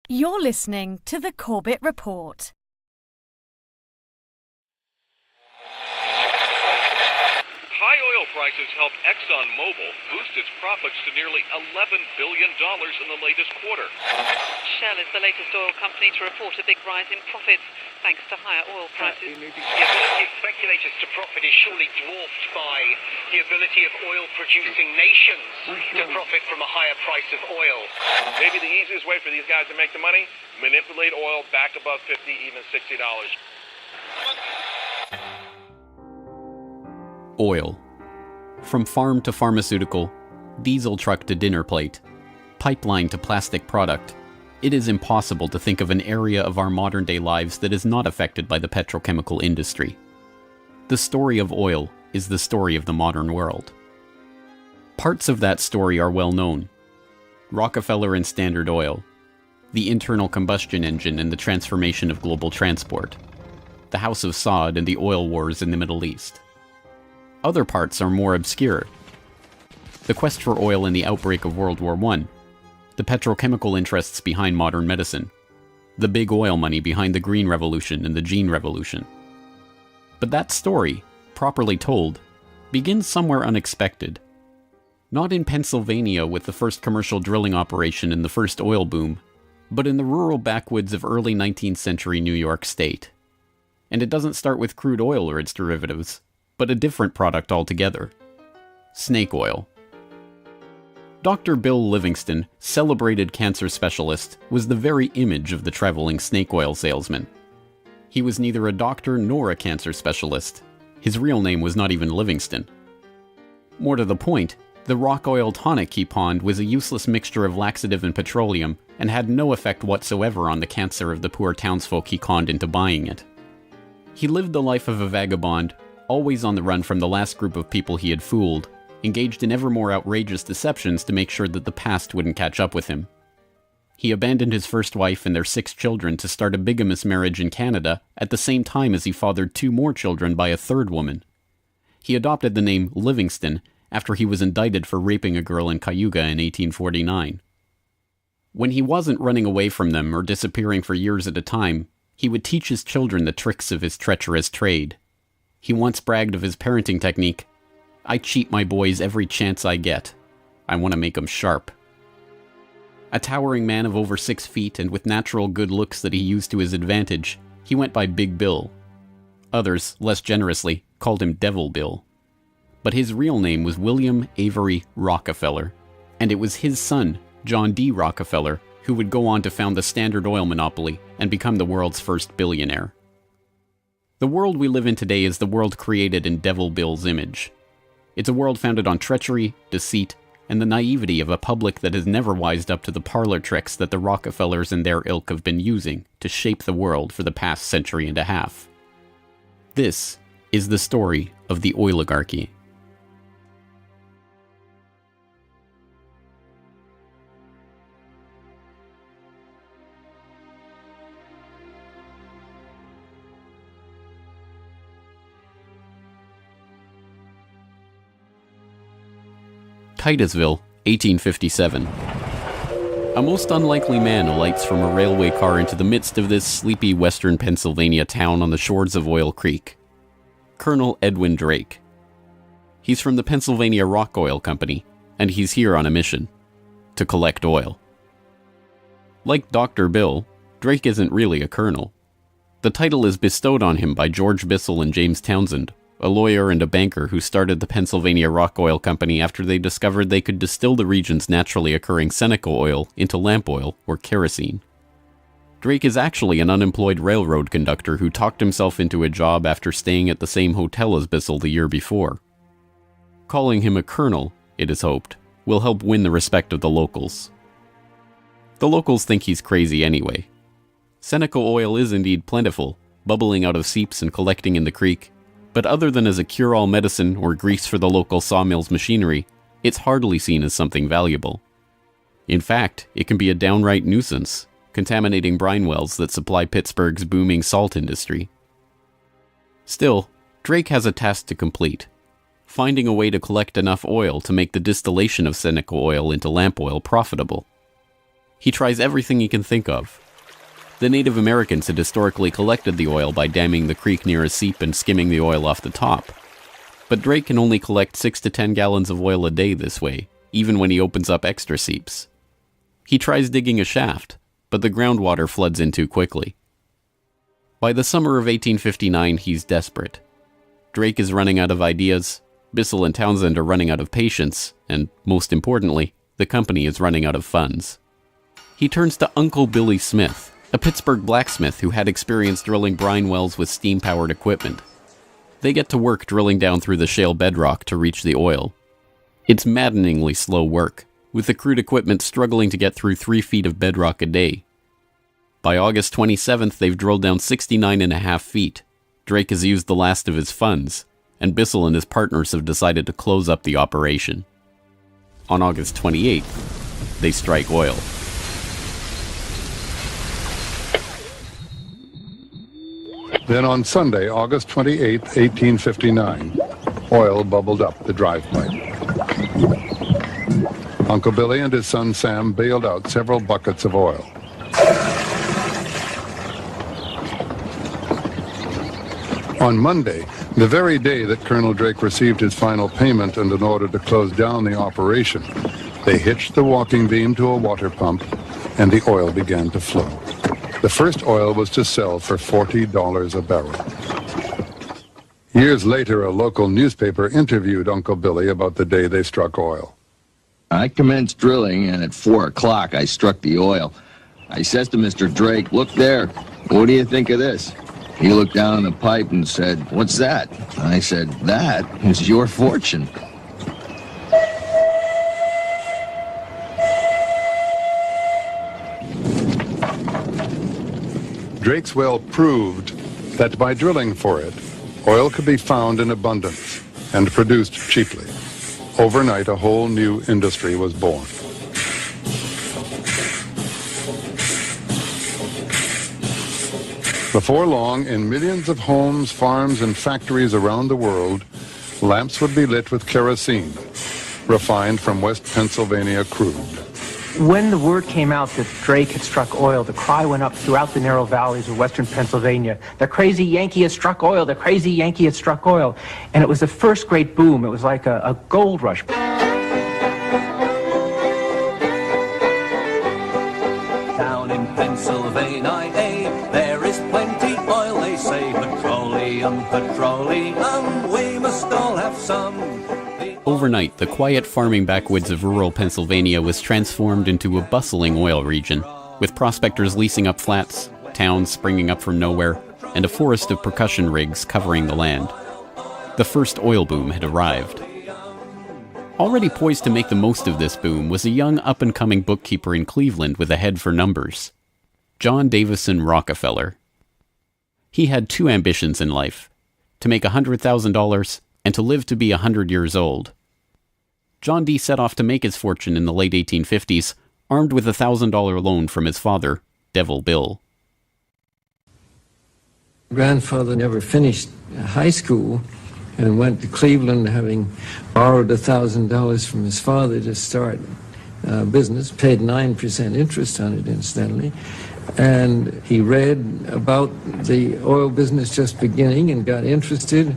You're listening to the Corbett Report. High oil prices helped ExxonMobil boost its profits to nearly $11 billion in the latest quarter. Shell is the latest oil company to report a big rise in profits thanks to higher oil prices. The ability of speculators to profit is surely dwarfed by the ability of oil-producing nations to profit from a higher price of oil. Maybe the easiest way for these guys to make the money, manipulate oil back above $50, even $60. Oil. From farm to pharmaceutical, diesel truck to dinner plate, pipeline to plastic product, it is impossible to think of an area of our modern-day lives that is not affected by the petrochemical industry. The story of oil is the story of the modern world. Parts of that story are well known. Rockefeller and Standard Oil, the internal combustion engine and the transformation of global transport, the House of Saud and the oil wars in the Middle East. Other parts are more obscure. The quest for oil in the outbreak of World War I, the petrochemical interests behind modern medicine, the big oil money behind the Green Revolution and the Gene Revolution. But that story, properly told, begins somewhere unexpected. Not in Pennsylvania with the first commercial drilling operation and the first oil boom, but in the rural backwoods of early 19th century New York State. And it doesn't start with crude oil or its derivatives, but a different product altogether. Snake oil. Dr. Bill Livingston, celebrated cancer specialist, was the very image of the traveling snake oil salesman. He was neither a doctor nor a cancer specialist. His real name was not even Livingston. More to the point, the rock oil tonic he pawned was a useless mixture of laxative and petroleum, and had no effect whatsoever on the cancer of the poor townsfolk he conned into buying it. He lived the life of a vagabond, always on the run from the last group of people he had fooled, engaged in ever more outrageous deceptions to make sure that the past wouldn't catch up with him. He abandoned his first wife and their 6 children to start a bigamous marriage in Canada at the same time as he fathered 2 more children by a 3rd woman. He adopted the name Livingston after he was indicted for raping a girl in Cayuga in 1849. When he wasn't running away from them or disappearing for years at a time, he would teach his children the tricks of his treacherous trade. He once bragged of his parenting technique. "I cheat my boys every chance I get. I want to make 'em sharp." A towering man of over 6 feet and with natural good looks that he used to his advantage, he went by Big Bill. Others, less generously, called him Devil Bill. But his real name was William Avery Rockefeller, and it was his son, John D. Rockefeller, who would go on to found the Standard Oil monopoly and become the world's first billionaire. The world we live in today is the world created in Devil Bill's image. It's a world founded on treachery, deceit, and the naivety of a public that has never wised up to the parlor tricks that the Rockefellers and their ilk have been using to shape the world for the past century and a half. This is the story of the oligarchy. Titusville, 1857. A most unlikely man alights from a railway car into the midst of this sleepy western Pennsylvania town on the shores of Oil Creek. Colonel Edwin Drake. He's from the Pennsylvania Rock Oil Company, and he's here on a mission: to collect oil. Like Dr. Bill, Drake isn't really a colonel. The title is bestowed on him by George Bissell and James Townsend, a lawyer and a banker who started the Pennsylvania Rock Oil Company after they discovered they could distill the region's naturally occurring Seneca oil into lamp oil or kerosene. Drake is actually an unemployed railroad conductor who talked himself into a job after staying at the same hotel as Bissell the year before. Calling him a colonel, it is hoped, will help win the respect of the locals. The locals think he's crazy anyway. Seneca oil is indeed plentiful, bubbling out of seeps and collecting in the creek, but other than as a cure-all medicine or grease for the local sawmill's machinery, it's hardly seen as something valuable. In fact, it can be a downright nuisance, contaminating brine wells that supply Pittsburgh's booming salt industry. Still, Drake has a task to complete: finding a way to collect enough oil to make the distillation of Seneca oil into lamp oil profitable. He tries everything he can think of. The Native Americans had historically collected the oil by damming the creek near a seep and skimming the oil off the top. But Drake can only collect 6 to 10 gallons of oil a day this way, even when he opens up extra seeps. He tries digging a shaft, but the groundwater floods in too quickly. By the summer of 1859, he's desperate. Drake is running out of ideas, Bissell and Townsend are running out of patience, and, most importantly, the company is running out of funds. He turns to Uncle Billy Smith, a Pittsburgh blacksmith who had experience drilling brine wells with steam-powered equipment. They get to work drilling down through the shale bedrock to reach the oil. It's maddeningly slow work, with the crude equipment struggling to get through 3 feet of bedrock a day. By August 27th, they've drilled down 69.5 feet. Drake has used the last of his funds, and Bissell and his partners have decided to close up the operation. On August 28th, they strike oil. Then on Sunday, August 28, 1859, oil bubbled up the drive pipe. Uncle Billy and his son Sam bailed out several buckets of oil. On Monday, the very day that Colonel Drake received his final payment and an order to close down the operation, they hitched the walking beam to a water pump and the oil began to flow. The first oil was to sell for $40 a barrel. Years later, a local newspaper interviewed Uncle Billy about the day they struck oil. I commenced drilling, and at 4 o'clock I struck the oil. I says to Mr. Drake, "Look there, what do you think of this?" He looked down the pipe and said, "What's that?" I said, "That is your fortune." Drake's well proved that by drilling for it, oil could be found in abundance and produced cheaply. Overnight, a whole new industry was born. Before long, in millions of homes, farms, and factories around the world, lamps would be lit with kerosene, refined from West Pennsylvania crude. When the word came out that Drake had struck oil, the cry went up throughout the narrow valleys of western Pennsylvania. The crazy Yankee has struck oil, the crazy Yankee has struck oil. And it was the first great boom. It was like a gold rush. Down in Pennsylvania, there is plenty oil, they say. Petroleum, petroleum, we must all have some. Overnight, the quiet farming backwoods of rural Pennsylvania was transformed into a bustling oil region, with prospectors leasing up flats, towns springing up from nowhere, and a forest of percussion rigs covering the land. The first oil boom had arrived. Already poised to make the most of this boom was a young up-and-coming bookkeeper in Cleveland with a head for numbers, John Davison Rockefeller. He had 2 ambitions in life, to make $100,000 and to live to be 100 years old. John D. set off to make his fortune in the late 1850s, armed with a $1,000 loan from his father, Devil Bill. Grandfather never finished high school and went to Cleveland, having borrowed $1,000 from his father to start business, paid 9% interest on it, incidentally. And he read about the oil business just beginning and got interested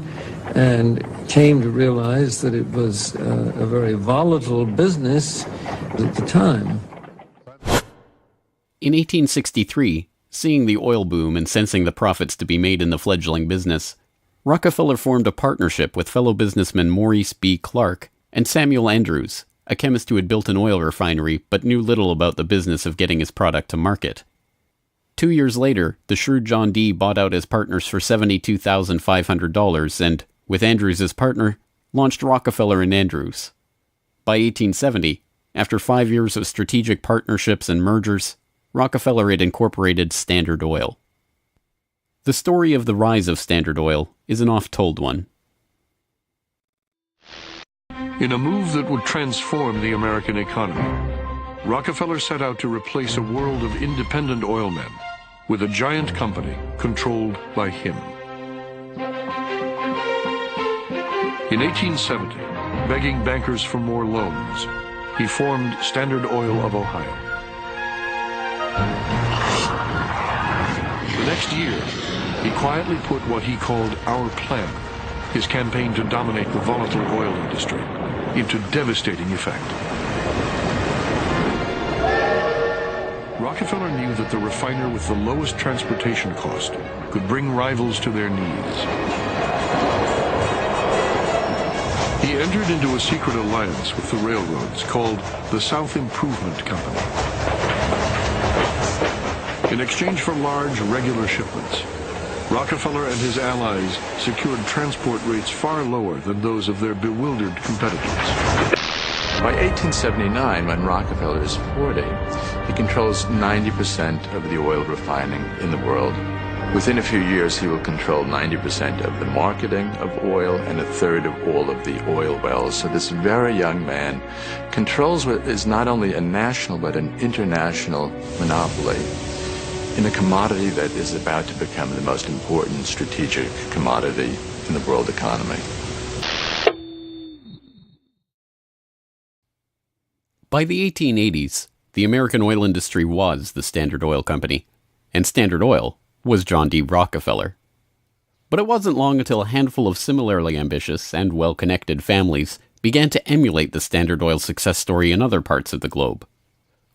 and came to realize that it was a very volatile business at the time. In 1863, seeing the oil boom and sensing the profits to be made in the fledgling business, Rockefeller formed a partnership with fellow businessmen Maurice B. Clark and Samuel Andrews, a chemist who had built an oil refinery but knew little about the business of getting his product to market. 2 years later, the shrewd John D. bought out his partners for $72,500 and, with Andrews as partner, launched Rockefeller and Andrews. By 1870, after 5 years of strategic partnerships and mergers, Rockefeller had incorporated Standard Oil. The story of the rise of Standard Oil is an oft-told one. In a move that would transform the American economy, Rockefeller set out to replace a world of independent oil men with a giant company controlled by him. In 1870, begging bankers for more loans, he formed Standard Oil of Ohio. next year, he quietly put what he called our plan, his campaign to dominate the volatile oil industry, into devastating effect. Rockefeller knew that the refiner with the lowest transportation cost could bring rivals to their knees. He entered into a secret alliance with the railroads called the South Improvement Company. In exchange for large, regular shipments, Rockefeller and his allies secured transport rates far lower than those of their bewildered competitors. By 1879, when Rockefeller is 40, he controls 90% of the oil refining in the world. Within a few years, he will control 90% of the marketing of oil and a third of all of the oil wells. So this very young man controls what is not only a national but an international monopoly in a commodity that is about to become the most important strategic commodity in the world economy. By the 1880s, the American oil industry was the Standard Oil Company, and Standard Oil was John D. Rockefeller. But it wasn't long until a handful of similarly ambitious and well-connected families began to emulate the Standard Oil success story in other parts of the globe.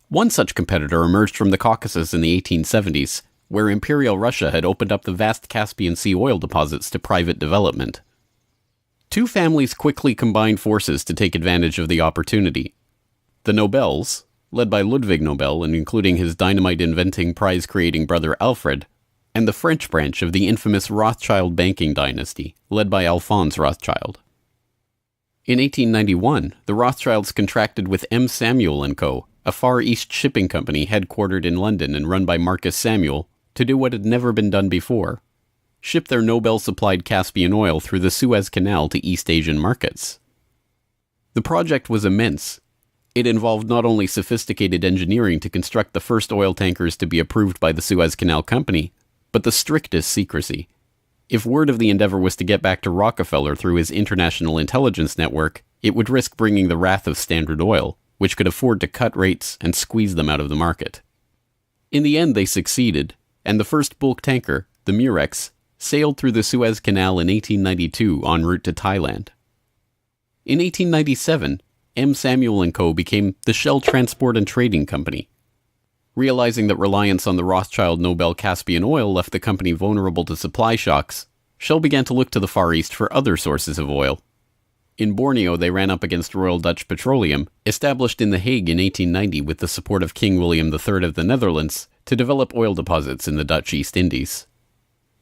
One such competitor emerged from the Caucasus in the 1870s, where Imperial Russia had opened up the vast Caspian Sea oil deposits to private development. Two families quickly combined forces to take advantage of the opportunity. The Nobels, led by Ludwig Nobel and including his dynamite-inventing, prize-creating brother Alfred, and the French branch of the infamous Rothschild banking dynasty, led by Alphonse Rothschild. In 1891, the Rothschilds contracted with M. Samuel & Co., a Far East shipping company headquartered in London and run by Marcus Samuel, to do what had never been done before: ship their Nobel-supplied Caspian oil through the Suez Canal to East Asian markets. The project was immense. It involved not only sophisticated engineering to construct the first oil tankers to be approved by the Suez Canal Company, but the strictest secrecy. If word of the endeavor was to get back to Rockefeller through his international intelligence network, it would risk bringing the wrath of Standard Oil, which could afford to cut rates and squeeze them out of the market. In the end, they succeeded, and the first bulk tanker, the Murex, sailed through the Suez Canal in 1892 en route to Thailand. In 1897, M. Samuel & Co. became the Shell Transport and Trading Company. Realizing that reliance on the Rothschild Nobel Caspian oil left the company vulnerable to supply shocks, Shell began to look to the Far East for other sources of oil. In Borneo, they ran up against Royal Dutch Petroleum, established in The Hague in 1890 with the support of King William III of the Netherlands, to develop oil deposits in the Dutch East Indies.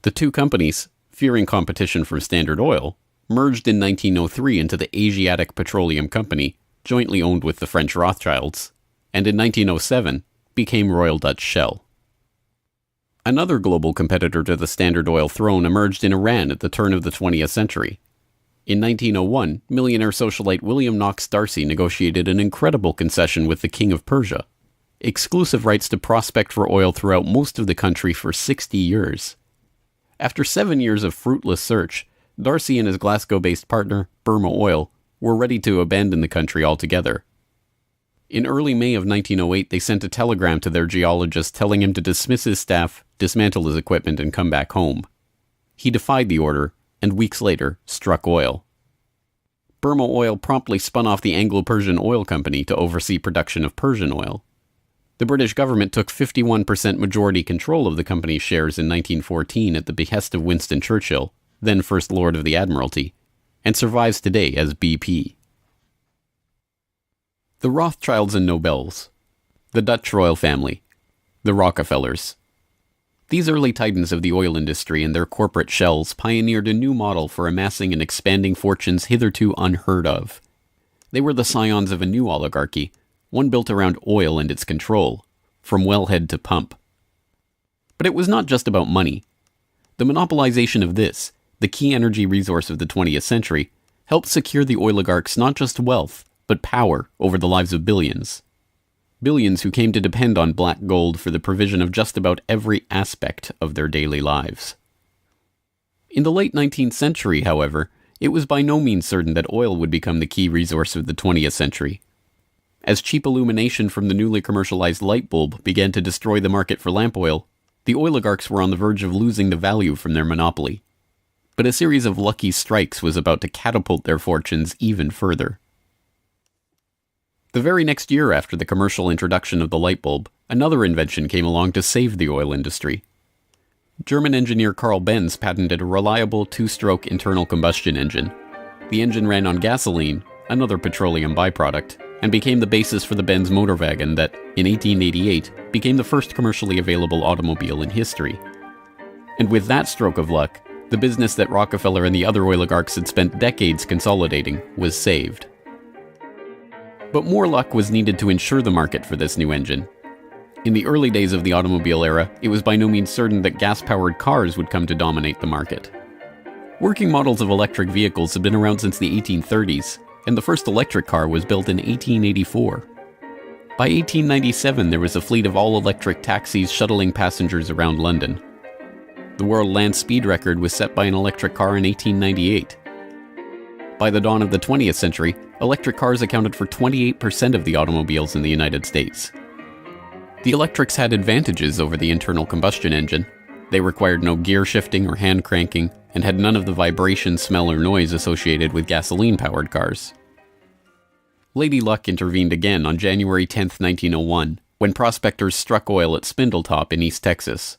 The two companies, fearing competition from Standard Oil, merged in 1903 into the Asiatic Petroleum Company, jointly owned with the French Rothschilds, and in 1907 became Royal Dutch Shell. Another global competitor to the Standard Oil throne emerged in Iran at the turn of the 20th century. In 1901, millionaire socialite William Knox D'Arcy negotiated an incredible concession with the King of Persia: exclusive rights to prospect for oil throughout most of the country for 60 years. After 7 years of fruitless search, D'Arcy and his Glasgow-based partner, Burma Oil, were ready to abandon the country altogether. In early May of 1908, they sent a telegram to their geologist telling him to dismiss his staff, dismantle his equipment, and come back home. He defied the order, and weeks later, struck oil. Burma Oil promptly spun off the Anglo-Persian Oil Company to oversee production of Persian oil. The British government took 51% majority control of the company's shares in 1914 at the behest of Winston Churchill, then First Lord of the Admiralty, and survives today as BP. The Rothschilds and Nobels, the Dutch royal family, the Rockefellers. These early titans of the oil industry and their corporate shells pioneered a new model for amassing and expanding fortunes hitherto unheard of. They were the scions of a new oligarchy, one built around oil and its control, from wellhead to pump. But it was not just about money. The monopolization of this, the key energy resource of the 20th century, helped secure the oligarchs not just wealth, but power over the lives of billions. Billions who came to depend on black gold for the provision of just about every aspect of their daily lives. In the late 19th century, however, it was by no means certain that oil would become the key resource of the 20th century. As cheap illumination from the newly commercialized light bulb began to destroy the market for lamp oil, the oligarchs were on the verge of losing the value from their monopoly. But a series of lucky strikes was about to catapult their fortunes even further. The very next year after the commercial introduction of the light bulb, another invention came along to save the oil industry. German engineer Carl Benz patented a reliable two-stroke internal combustion engine. The engine ran on gasoline, another petroleum byproduct, and became the basis for the Benz motor wagon that, in 1888, became the first commercially available automobile in history. And with that stroke of luck, the business that Rockefeller and the other oligarchs had spent decades consolidating was saved. But more luck was needed to ensure the market for this new engine. In the early days of the automobile era, it was by no means certain that gas-powered cars would come to dominate the market. Working models of electric vehicles had been around since the 1830s, and the first electric car was built in 1884. By 1897, there was a fleet of all-electric taxis shuttling passengers around London. The world land speed record was set by an electric car in 1898. By the dawn of the 20th century, electric cars accounted for 28% of the automobiles in the United States. The electrics had advantages over the internal combustion engine. They required no gear shifting or hand cranking, and had none of the vibration, smell, or noise associated with gasoline-powered cars. Lady Luck intervened again on January 10, 1901, when prospectors struck oil at Spindletop in East Texas.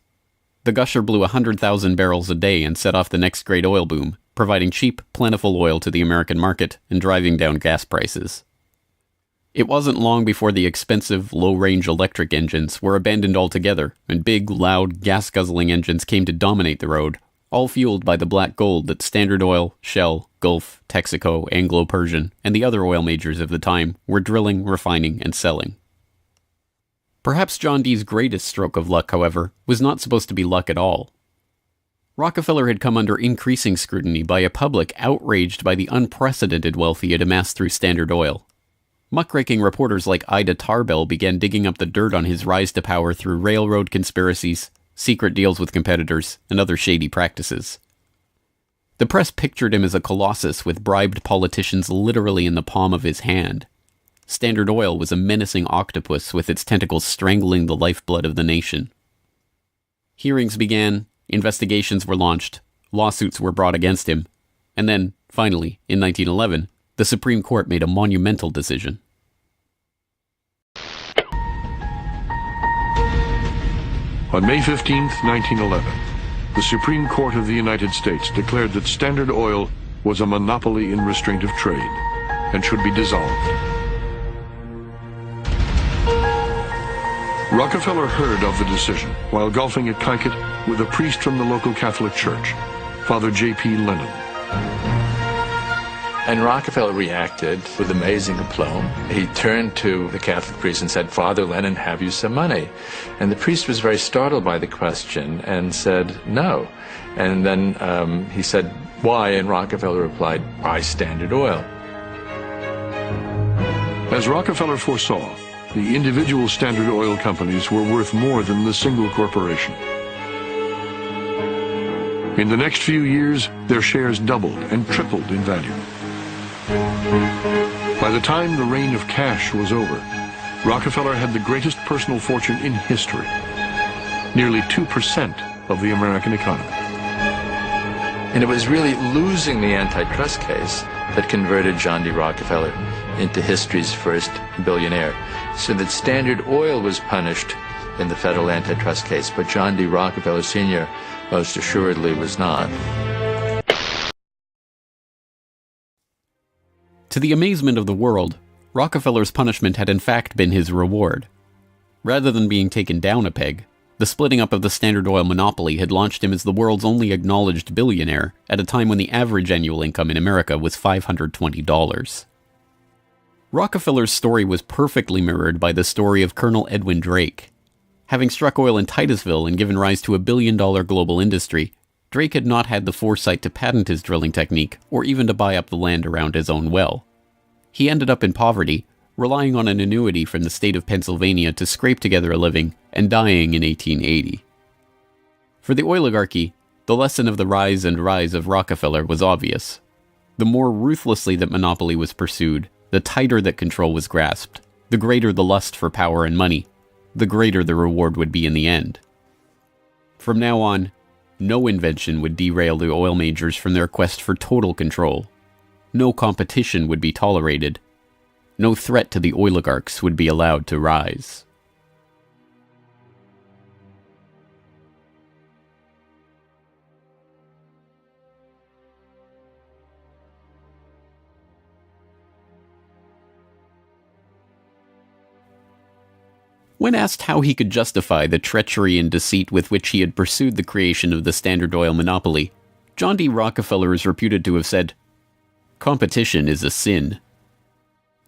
The gusher blew 100,000 barrels a day and set off the next great oil boom, providing cheap, plentiful oil to the American market and driving down gas prices. It wasn't long before the expensive, low-range electric engines were abandoned altogether, and big, loud, gas-guzzling engines came to dominate the road, all fueled by the black gold that Standard Oil, Shell, Gulf, Texaco, Anglo-Persian, and the other oil majors of the time were drilling, refining, and selling. Perhaps John D's greatest stroke of luck, however, was not supposed to be luck at all. Rockefeller had come under increasing scrutiny by a public outraged by the unprecedented wealth he had amassed through Standard Oil. Muckraking reporters like Ida Tarbell began digging up the dirt on his rise to power through railroad conspiracies, secret deals with competitors, and other shady practices. The press pictured him as a colossus with bribed politicians literally in the palm of his hand. Standard Oil was a menacing octopus with its tentacles strangling the lifeblood of the nation. Hearings began, investigations were launched, lawsuits were brought against him, and then, finally, in 1911, the Supreme Court made a monumental decision. On May 15, 1911, the Supreme Court of the United States declared that Standard Oil was a monopoly in restraint of trade and should be dissolved. Rockefeller heard of the decision while golfing at Kykuit with a priest from the local Catholic Church, Father J.P. Lennon. And Rockefeller reacted with amazing aplomb. He turned to the Catholic priest and said, "Father Lennon, have you some money?" And the priest was very startled by the question and said, "No." And then he said, "Why?" And Rockefeller replied, "Buy Standard Oil." As Rockefeller foresaw, the individual Standard Oil companies were worth more than the single corporation. In the next few years, their shares doubled and tripled in value. By the time the reign of cash was over, Rockefeller had the greatest personal fortune in history, nearly 2% of the American economy. And it was really losing the antitrust case that converted John D. Rockefeller into history's first billionaire, so that Standard Oil was punished in the federal antitrust case, but John D. Rockefeller Sr. most assuredly was not. To the amazement of the world, Rockefeller's punishment had in fact been his reward. Rather than being taken down a peg, the splitting up of the Standard Oil monopoly had launched him as the world's only acknowledged billionaire at a time when the average annual income in America was $520. Rockefeller's story was perfectly mirrored by the story of Colonel Edwin Drake. Having struck oil in Titusville and given rise to a billion-dollar global industry, Drake had not had the foresight to patent his drilling technique or even to buy up the land around his own well. He ended up in poverty, relying on an annuity from the state of Pennsylvania to scrape together a living, and dying in 1880. For the oligarchy, the lesson of the rise of Rockefeller was obvious. The more ruthlessly that monopoly was pursued, the tighter that control was grasped, the greater the lust for power and money, the greater the reward would be in the end. From now on, no invention would derail the oil majors from their quest for total control. No competition would be tolerated. No threat to the oligarchs would be allowed to rise. When asked how he could justify the treachery and deceit with which he had pursued the creation of the Standard Oil monopoly, John D. Rockefeller is reputed to have said, "Competition is a sin."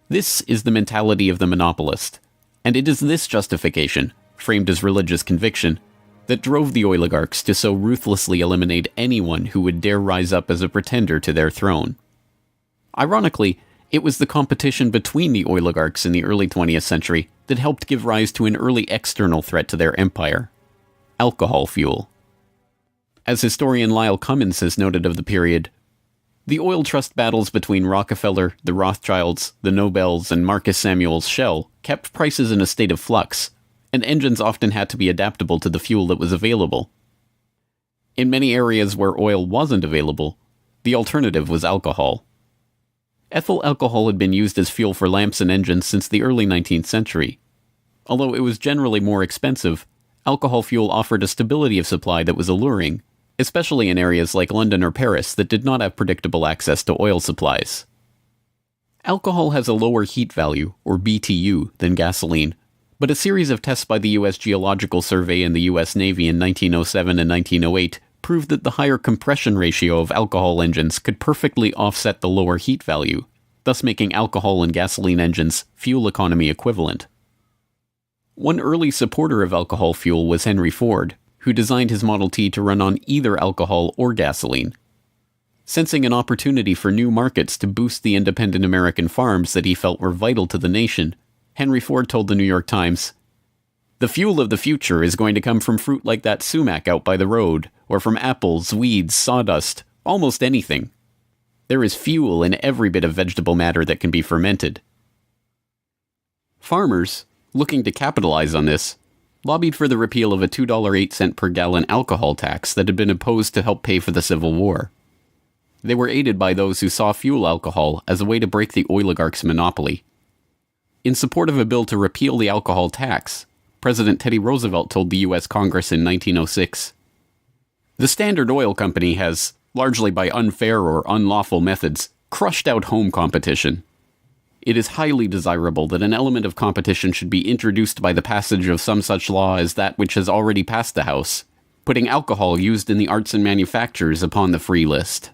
This is the mentality of the monopolist, and it is this justification, framed as religious conviction, that drove the oligarchs to so ruthlessly eliminate anyone who would dare rise up as a pretender to their throne. Ironically, it was the competition between the oligarchs in the early 20th century that helped give rise to an early external threat to their empire: alcohol fuel. As historian Lyle Cummins has noted of the period, the oil trust battles between Rockefeller, the Rothschilds, the Nobels, and Marcus Samuel's Shell kept prices in a state of flux, and engines often had to be adaptable to the fuel that was available. In many areas where oil wasn't available, the alternative was alcohol. Ethyl alcohol had been used as fuel for lamps and engines since the early 19th century. Although it was generally more expensive, alcohol fuel offered a stability of supply that was alluring, especially in areas like London or Paris that did not have predictable access to oil supplies. Alcohol has a lower heat value, or BTU, than gasoline, but a series of tests by the U.S. Geological Survey and the U.S. Navy in 1907 and 1908 proved that the higher compression ratio of alcohol engines could perfectly offset the lower heat value, thus making alcohol and gasoline engines fuel economy equivalent. One early supporter of alcohol fuel was Henry Ford, who designed his Model T to run on either alcohol or gasoline. Sensing an opportunity for new markets to boost the independent American farms that he felt were vital to the nation, Henry Ford told the New York Times, "The fuel of the future is going to come from fruit like that sumac out by the road, or from apples, weeds, sawdust, almost anything. There is fuel in every bit of vegetable matter that can be fermented." Farmers, looking to capitalize on this, lobbied for the repeal of a $2.08 per gallon alcohol tax that had been imposed to help pay for the Civil War. They were aided by those who saw fuel alcohol as a way to break the oligarchs' monopoly. In support of a bill to repeal the alcohol tax, President Teddy Roosevelt told the U.S. Congress in 1906, "The Standard Oil Company has, largely by unfair or unlawful methods, crushed out home competition. It is highly desirable that an element of competition should be introduced by the passage of some such law as that which has already passed the House, putting alcohol used in the arts and manufactures upon the free list."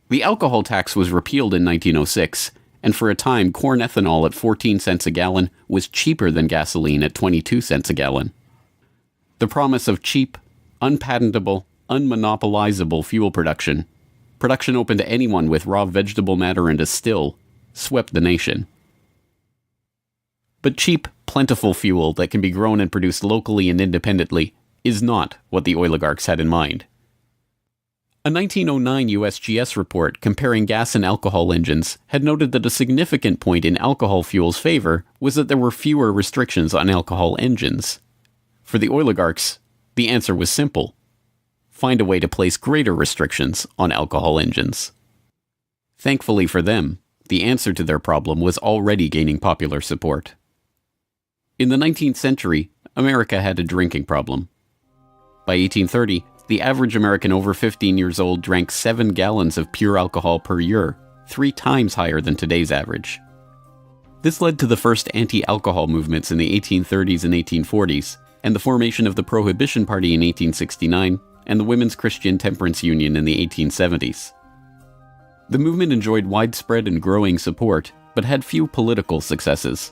The alcohol tax was repealed in 1906, and for a time corn ethanol at 14 cents a gallon was cheaper than gasoline at 22 cents a gallon. The promise of cheap, unpatentable, unmonopolizable fuel production open to anyone with raw vegetable matter and a still, swept the nation. But cheap, plentiful fuel that can be grown and produced locally and independently is not what the oligarchs had in mind. A 1909 USGS report comparing gas and alcohol engines had noted that a significant point in alcohol fuel's favor was that there were fewer restrictions on alcohol engines. For the oligarchs, the answer was simple: find a way to place greater restrictions on alcohol engines. Thankfully for them, the answer to their problem was already gaining popular support. In the 19th century, America had a drinking problem. By 1830, the average American over 15 years old drank 7 gallons of pure alcohol per year, 3 times higher than today's average. This led to the first anti-alcohol movements in the 1830s and 1840s, and the formation of the Prohibition Party in 1869, and the Women's Christian Temperance Union in the 1870s. The movement enjoyed widespread and growing support, but had few political successes.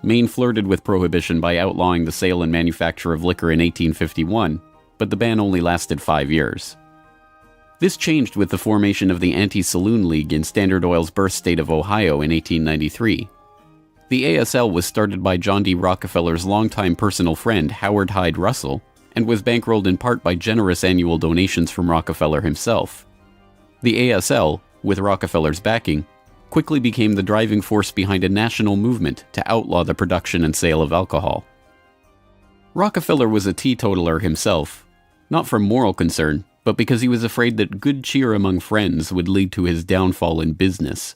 Maine flirted with prohibition by outlawing the sale and manufacture of liquor in 1851, but the ban only lasted 5 years. This changed with the formation of the Anti-Saloon League in Standard Oil's birth state of Ohio in 1893. The ASL was started by John D. Rockefeller's longtime personal friend Howard Hyde Russell, and was bankrolled in part by generous annual donations from Rockefeller himself. The ASL, with Rockefeller's backing, quickly became the driving force behind a national movement to outlaw the production and sale of alcohol. Rockefeller was a teetotaler himself, not from moral concern, but because he was afraid that good cheer among friends would lead to his downfall in business.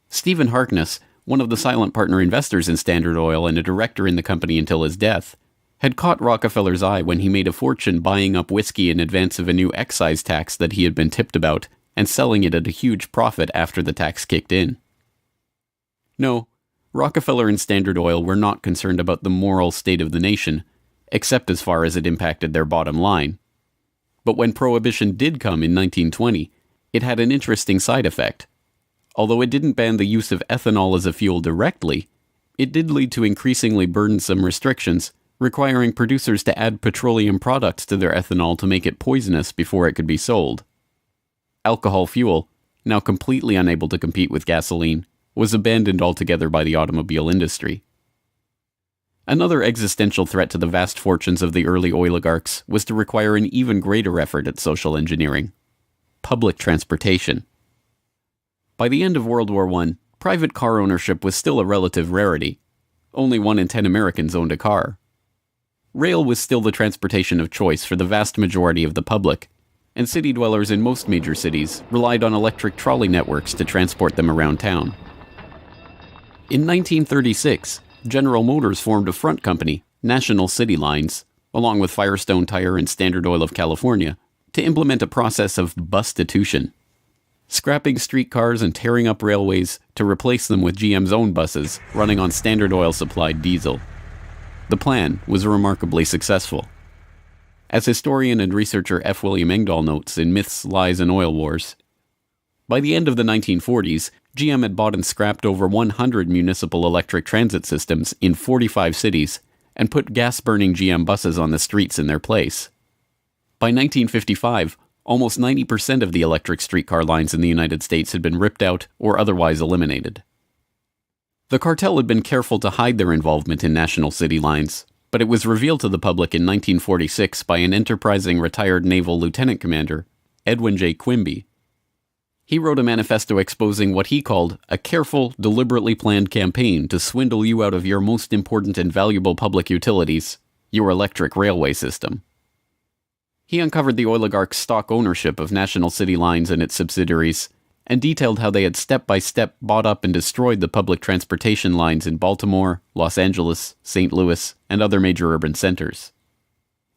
Stephen Harkness, one of the silent partner investors in Standard Oil and a director in the company until his death, had caught Rockefeller's eye when he made a fortune buying up whiskey in advance of a new excise tax that he had been tipped about and selling it at a huge profit after the tax kicked in. No, Rockefeller and Standard Oil were not concerned about the moral state of the nation, except as far as it impacted their bottom line. But when Prohibition did come in 1920, it had an interesting side effect. Although it didn't ban the use of ethanol as a fuel directly, it did lead to increasingly burdensome restrictions, requiring producers to add petroleum products to their ethanol to make it poisonous before it could be sold. Alcohol fuel, now completely unable to compete with gasoline, was abandoned altogether by the automobile industry. Another existential threat to the vast fortunes of the early oligarchs was to require an even greater effort at social engineering: public transportation. By the end of World War I, private car ownership was still a relative rarity. Only 1 in 10 Americans owned a car. Rail was still the transportation of choice for the vast majority of the public, and city dwellers in most major cities relied on electric trolley networks to transport them around town. In 1936, General Motors formed a front company, National City Lines, along with Firestone Tire and Standard Oil of California, to implement a process of bustitution, scrapping streetcars and tearing up railways to replace them with GM's own buses running on Standard Oil-supplied diesel. The plan was remarkably successful. As historian and researcher F. William Engdahl notes in Myths, Lies, and Oil Wars, by the end of the 1940s, GM had bought and scrapped over 100 municipal electric transit systems in 45 cities and put gas-burning GM buses on the streets in their place. By 1955, almost 90% of the electric streetcar lines in the United States had been ripped out or otherwise eliminated. The cartel had been careful to hide their involvement in National City Lines, but it was revealed to the public in 1946 by an enterprising retired naval lieutenant commander, Edwin J. Quimby. He wrote a manifesto exposing what he called a careful, deliberately planned campaign to swindle you out of your most important and valuable public utilities, your electric railway system. He uncovered the oligarchs' stock ownership of National City Lines and its subsidiaries, and detailed how they had step-by-step bought up and destroyed the public transportation lines in Baltimore, Los Angeles, St. Louis, and other major urban centers.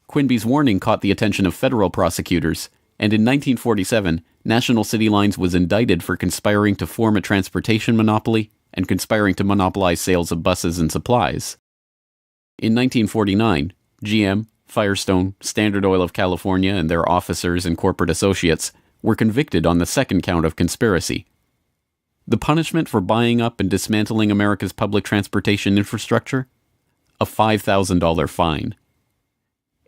Quimby's warning caught the attention of federal prosecutors, and in 1947, National City Lines was indicted for conspiring to form a transportation monopoly and conspiring to monopolize sales of buses and supplies. In 1949, GM, Firestone, Standard Oil of California, and their officers and corporate associates were convicted on the second count of conspiracy. The punishment for buying up and dismantling America's public transportation infrastructure? A $5,000 fine.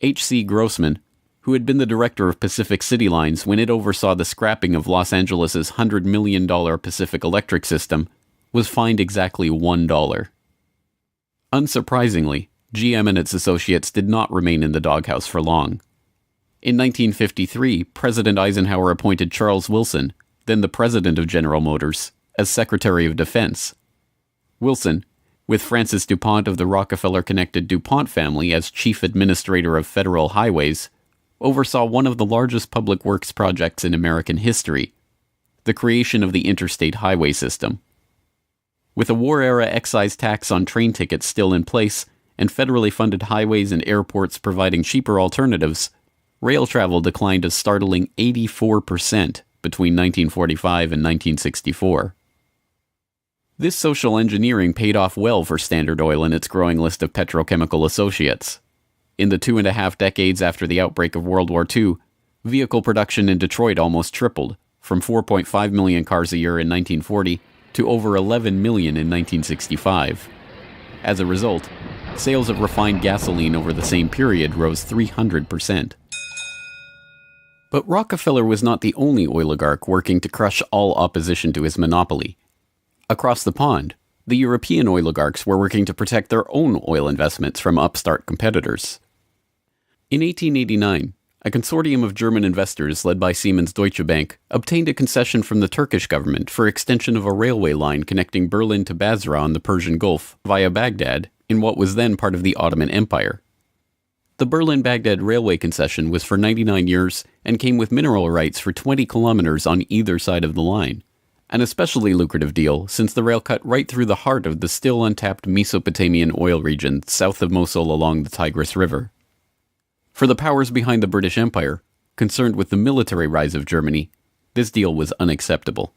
H.C. Grossman, who had been the director of Pacific City Lines when it oversaw the scrapping of Los Angeles' $100 million Pacific Electric system, was fined exactly $1. Unsurprisingly, GM and its associates did not remain in the doghouse for long. In 1953, President Eisenhower appointed Charles Wilson, then the president of General Motors, as Secretary of Defense. Wilson, with Francis DuPont of the Rockefeller-connected DuPont family as chief administrator of federal highways, oversaw one of the largest public works projects in American history, the creation of the interstate highway system. With a war-era excise tax on train tickets still in place, and federally funded highways and airports providing cheaper alternatives, rail travel declined a startling 84% between 1945 and 1964. This social engineering paid off well for Standard Oil and its growing list of petrochemical associates. In the 2.5 decades after the outbreak of World War II, vehicle production in Detroit almost tripled, from 4.5 million cars a year in 1940 to over 11 million in 1965. As a result, sales of refined gasoline over the same period rose 300%. But Rockefeller was not the only oligarch working to crush all opposition to his monopoly. Across the pond, the European oligarchs were working to protect their own oil investments from upstart competitors. In 1889, a consortium of German investors led by Siemens Deutsche Bank obtained a concession from the Turkish government for extension of a railway line connecting Berlin to Basra on the Persian Gulf via Baghdad in what was then part of the Ottoman Empire. The Berlin-Baghdad railway concession was for 99 years and came with mineral rights for 20 kilometers on either side of the line. An especially lucrative deal since the rail cut right through the heart of the still untapped Mesopotamian oil region south of Mosul along the Tigris River. For the powers behind the British Empire, concerned with the military rise of Germany, this deal was unacceptable.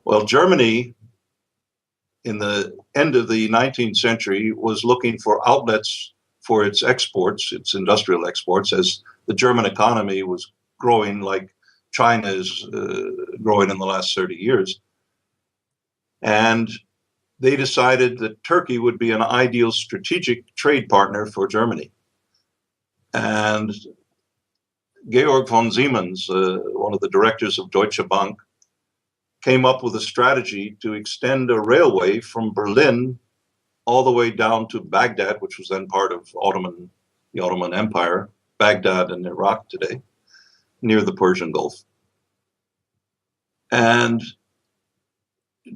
Well, Germany, in the end of the 19th century, was looking for outlets for its exports, its industrial exports, as the German economy was growing like China is growing in the last 30 years. And they decided that Turkey would be an ideal strategic trade partner for Germany. And Georg von Siemens, one of the directors of Deutsche Bank, came up with a strategy to extend a railway from Berlin all the way down to Baghdad, which was then part of the Ottoman Empire, Baghdad in Iraq today, near the Persian Gulf. And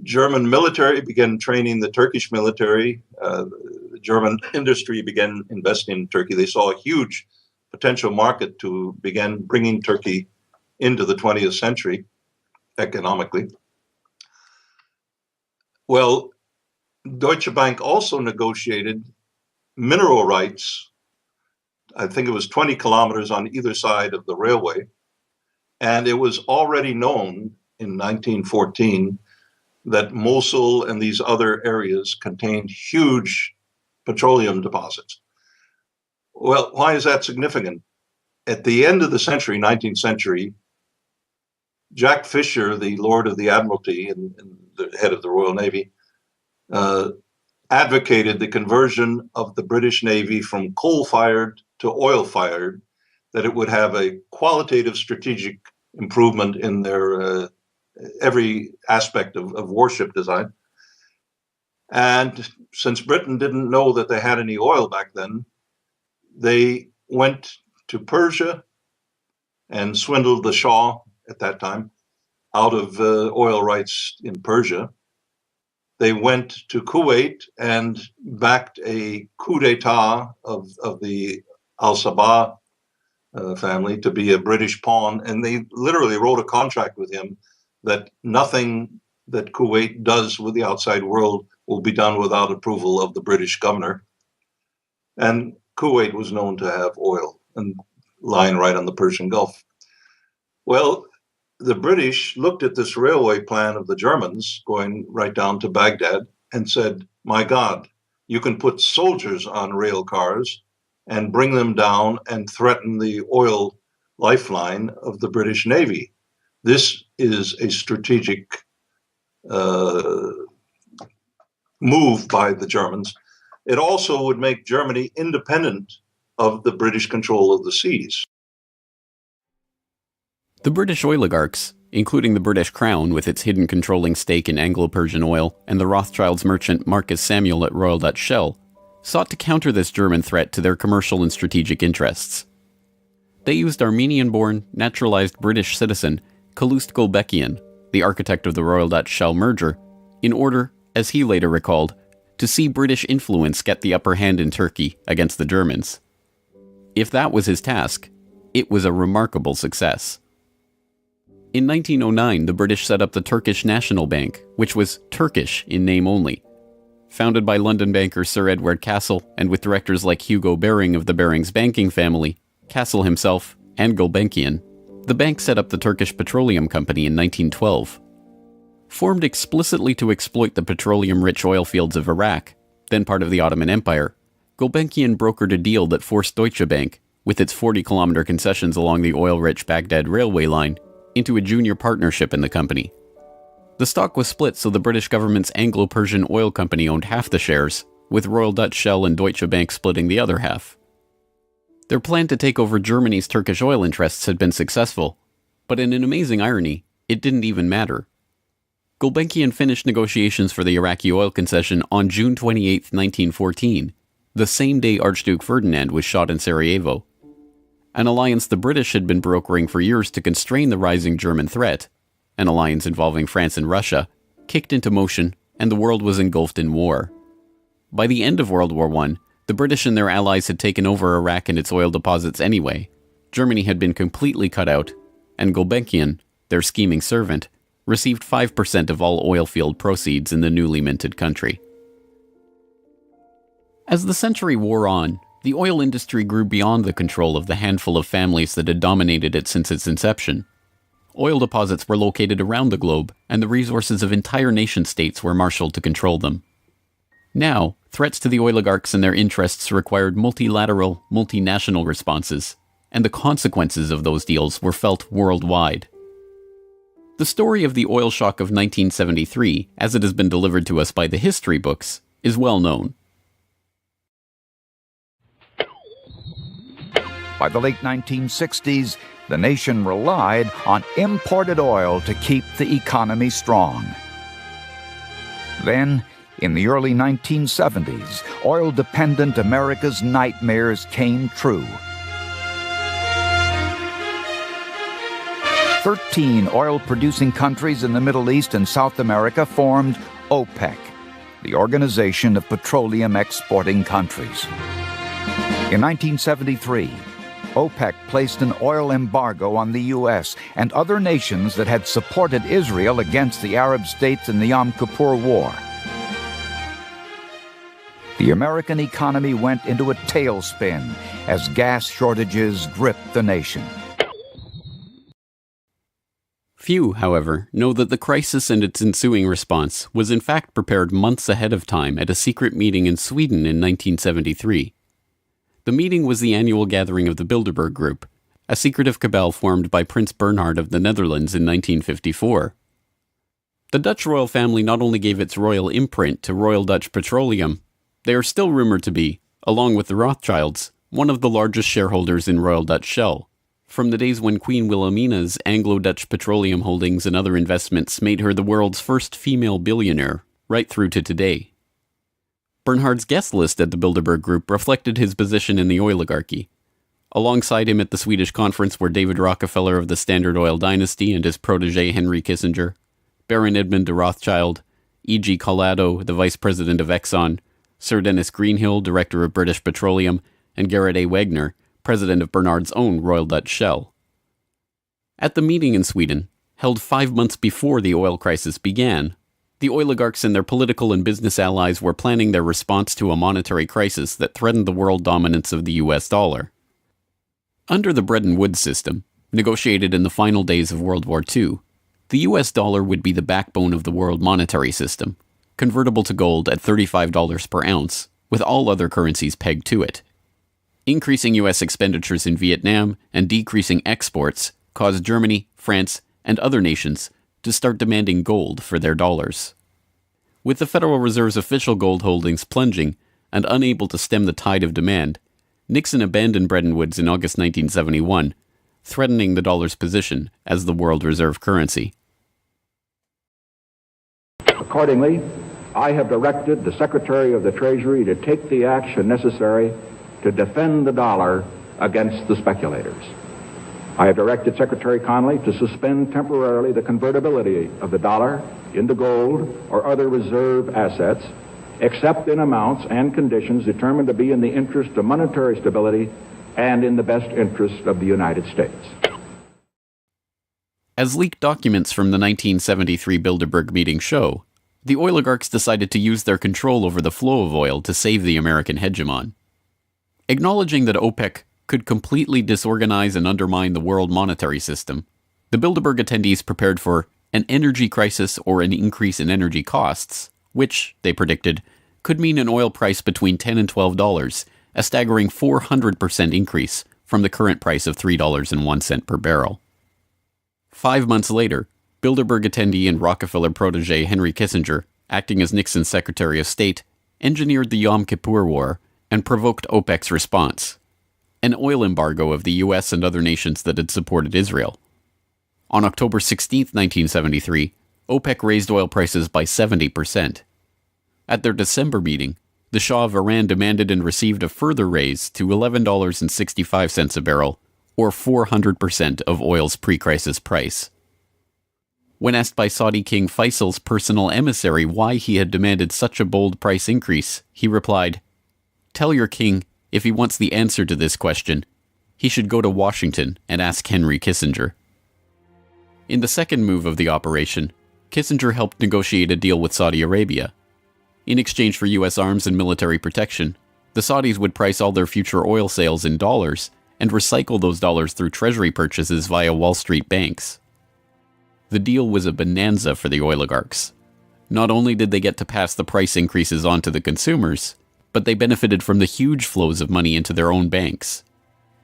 German military began training the Turkish military. The German industry began investing in Turkey. They saw a huge potential market to begin bringing Turkey into the 20th century economically. Well, Deutsche Bank also negotiated mineral rights. I think it was 20 kilometers on either side of the railway. And it was already known in 1914 that Mosul and these other areas contained huge petroleum deposits. Well, why is that significant? At the end of the century, 19th century, Jack Fisher, the Lord of the Admiralty and the head of the Royal Navy, advocated the conversion of the British Navy from coal-fired to oil-fired, that it would have a qualitative strategic improvement in their every aspect of warship design. And since Britain didn't know that they had any oil back then, they went to Persia and swindled the Shah at that time out of oil rights in Persia. They went to Kuwait and backed a coup d'etat of the Al-Sabah family to be a British pawn. And they literally wrote a contract with him that nothing that Kuwait does with the outside world will be done without approval of the British governor. And Kuwait was known to have oil and lying right on the Persian Gulf. Well, the British looked at this railway plan of the Germans going right down to Baghdad and said, my God, you can put soldiers on rail cars and bring them down and threaten the oil lifeline of the British Navy. This is a strategic move by the Germans. It also would make Germany independent of the British control of the seas. The British oligarchs, including the British Crown with its hidden controlling stake in Anglo-Persian oil and the Rothschilds merchant Marcus Samuel at Royal Dutch Shell, sought to counter this German threat to their commercial and strategic interests. They used Armenian-born, naturalized British citizen Calouste Gulbenkian, the architect of the Royal Dutch Shell merger, in order, as he later recalled, to see British influence get the upper hand in Turkey against the Germans. If that was his task, it was a remarkable success. In 1909, the British set up the Turkish National Bank, which was Turkish in name only. Founded by London banker Sir Edward Castle and with directors like Hugo Baring of the Barings banking family, Castle himself, and Gulbenkian, the bank set up the Turkish Petroleum Company in 1912. Formed explicitly to exploit the petroleum-rich oil fields of Iraq, then part of the Ottoman Empire, Gulbenkian brokered a deal that forced Deutsche Bank, with its 40-kilometer concessions along the oil-rich Baghdad railway line, into a junior partnership in the company. The stock was split so the British government's Anglo-Persian Oil Company owned half the shares, with Royal Dutch Shell and Deutsche Bank splitting the other half. Their plan to take over Germany's Turkish oil interests had been successful, but in an amazing irony, it didn't even matter. Gulbenkian finished negotiations for the Iraqi oil concession on June 28, 1914, the same day Archduke Ferdinand was shot in Sarajevo. An alliance the British had been brokering for years to constrain the rising German threat, an alliance involving France and Russia, kicked into motion, and the world was engulfed in war. By the end of World War I, The British and their allies had taken over Iraq and its oil deposits anyway. Germany had been completely cut out, and Gulbenkian, their scheming servant, received 5% of all oil field proceeds in the newly minted country. As the century wore on, the oil industry grew beyond the control of the handful of families that had dominated it since its inception. Oil deposits were located around the globe, and the resources of entire nation-states were marshaled to control them. Now, threats to the oligarchs and their interests required multilateral, multinational responses, and the consequences of those deals were felt worldwide. The story of the oil shock of 1973, as it has been delivered to us by the history books, is well known. By the late 1960s, the nation relied on imported oil to keep the economy strong. Then, in the early 1970s, oil-dependent America's nightmares came true. 13 oil-producing countries in the Middle East and South America formed OPEC, the Organization of Petroleum Exporting Countries. In 1973, OPEC placed an oil embargo on the U.S. and other nations that had supported Israel against the Arab states in the Yom Kippur War. The American economy went into a tailspin as gas shortages gripped the nation. Few, however, know that the crisis and its ensuing response was in fact prepared months ahead of time at a secret meeting in Sweden in 1973. The meeting was the annual gathering of the Bilderberg Group, a secretive cabal formed by Prince Bernhard of the Netherlands in 1954. The Dutch royal family not only gave its royal imprint to Royal Dutch Petroleum, they are still rumored to be, along with the Rothschilds, one of the largest shareholders in Royal Dutch Shell, from the days when Queen Wilhelmina's Anglo-Dutch petroleum holdings and other investments made her the world's first female billionaire, right through to today. Bernhard's guest list at the Bilderberg Group reflected his position in the oligarchy. Alongside him at the Swedish conference were David Rockefeller of the Standard Oil dynasty and his protege Henry Kissinger, Baron Edmund de Rothschild, E.G. Collado, the vice president of Exxon, Sir Dennis Greenhill, director of British Petroleum, and Gerrit A. Wegner, president of Bernhard's own Royal Dutch Shell. At the meeting in Sweden, held 5 months before the oil crisis began, the oligarchs and their political and business allies were planning their response to a monetary crisis that threatened the world dominance of the US dollar. Under the Bretton Woods system, negotiated in the final days of World War II, the US dollar would be the backbone of the world monetary system, convertible to gold at $35 per ounce, with all other currencies pegged to it. Increasing US expenditures in Vietnam and decreasing exports caused Germany, France, and other nations to start demanding gold for their dollars. With the Federal Reserve's official gold holdings plunging and unable to stem the tide of demand, Nixon abandoned Bretton Woods in August 1971, threatening the dollar's position as the world reserve currency. Accordingly, I have directed the Secretary of the Treasury to take the action necessary to defend the dollar against the speculators. I have directed Secretary Connally to suspend temporarily the convertibility of the dollar into gold or other reserve assets, except in amounts and conditions determined to be in the interest of monetary stability and in the best interest of the United States. As leaked documents from the 1973 Bilderberg meeting show, the oligarchs decided to use their control over the flow of oil to save the American hegemon. Acknowledging that OPEC could completely disorganize and undermine the world monetary system, the Bilderberg attendees prepared for an energy crisis or an increase in energy costs, which, they predicted, could mean an oil price between $10 and $12, a staggering 400% increase from the current price of $3.01 per barrel. 5 months later, Bilderberg attendee and Rockefeller protege Henry Kissinger, acting as Nixon's Secretary of State, engineered the Yom Kippur War and provoked OPEC's response, an oil embargo of the US and other nations that had supported Israel. On October 16, 1973, OPEC raised oil prices by 70%. At their December meeting, the Shah of Iran demanded and received a further raise to $11.65 a barrel, or 400% of oil's pre-crisis price. When asked by Saudi King Faisal's personal emissary why he had demanded such a bold price increase, he replied, Tell your king, if he wants the answer to this question, he should go to Washington and ask Henry Kissinger. In the second move of the operation, Kissinger helped negotiate a deal with Saudi Arabia. In exchange for U.S. arms and military protection, the Saudis would price all their future oil sales in dollars and recycle those dollars through treasury purchases via Wall Street banks. The deal was a bonanza for the oligarchs. Not only did they get to pass the price increases on to the consumers, but they benefited from the huge flows of money into their own banks.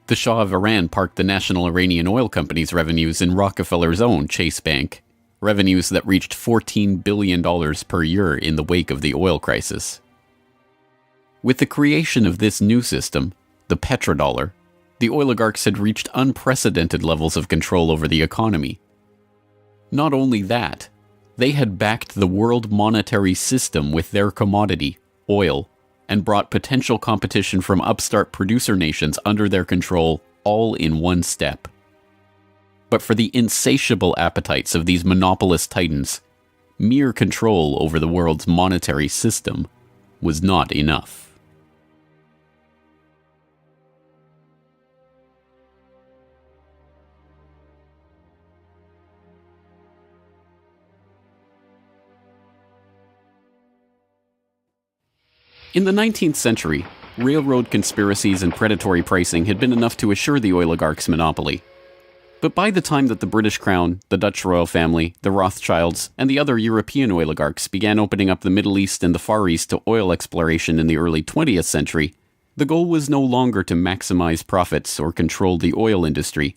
The Shah of Iran parked the National Iranian Oil Company's revenues in Rockefeller's own Chase Bank, revenues that reached $14 billion per year in the wake of the oil crisis. With the creation of this new system, the petrodollar, the oligarchs had reached unprecedented levels of control over the economy. Not only that, they had backed the world monetary system with their commodity, oil, and brought potential competition from upstart producer nations under their control all in one step. But for the insatiable appetites of these monopolist titans, mere control over the world's monetary system was not enough. In the 19th century, railroad conspiracies and predatory pricing had been enough to assure the oligarchs' monopoly. But by the time that the British Crown, the Dutch royal family, the Rothschilds, and the other European oligarchs began opening up the Middle East and the Far East to oil exploration in the early 20th century, the goal was no longer to maximize profits or control the oil industry.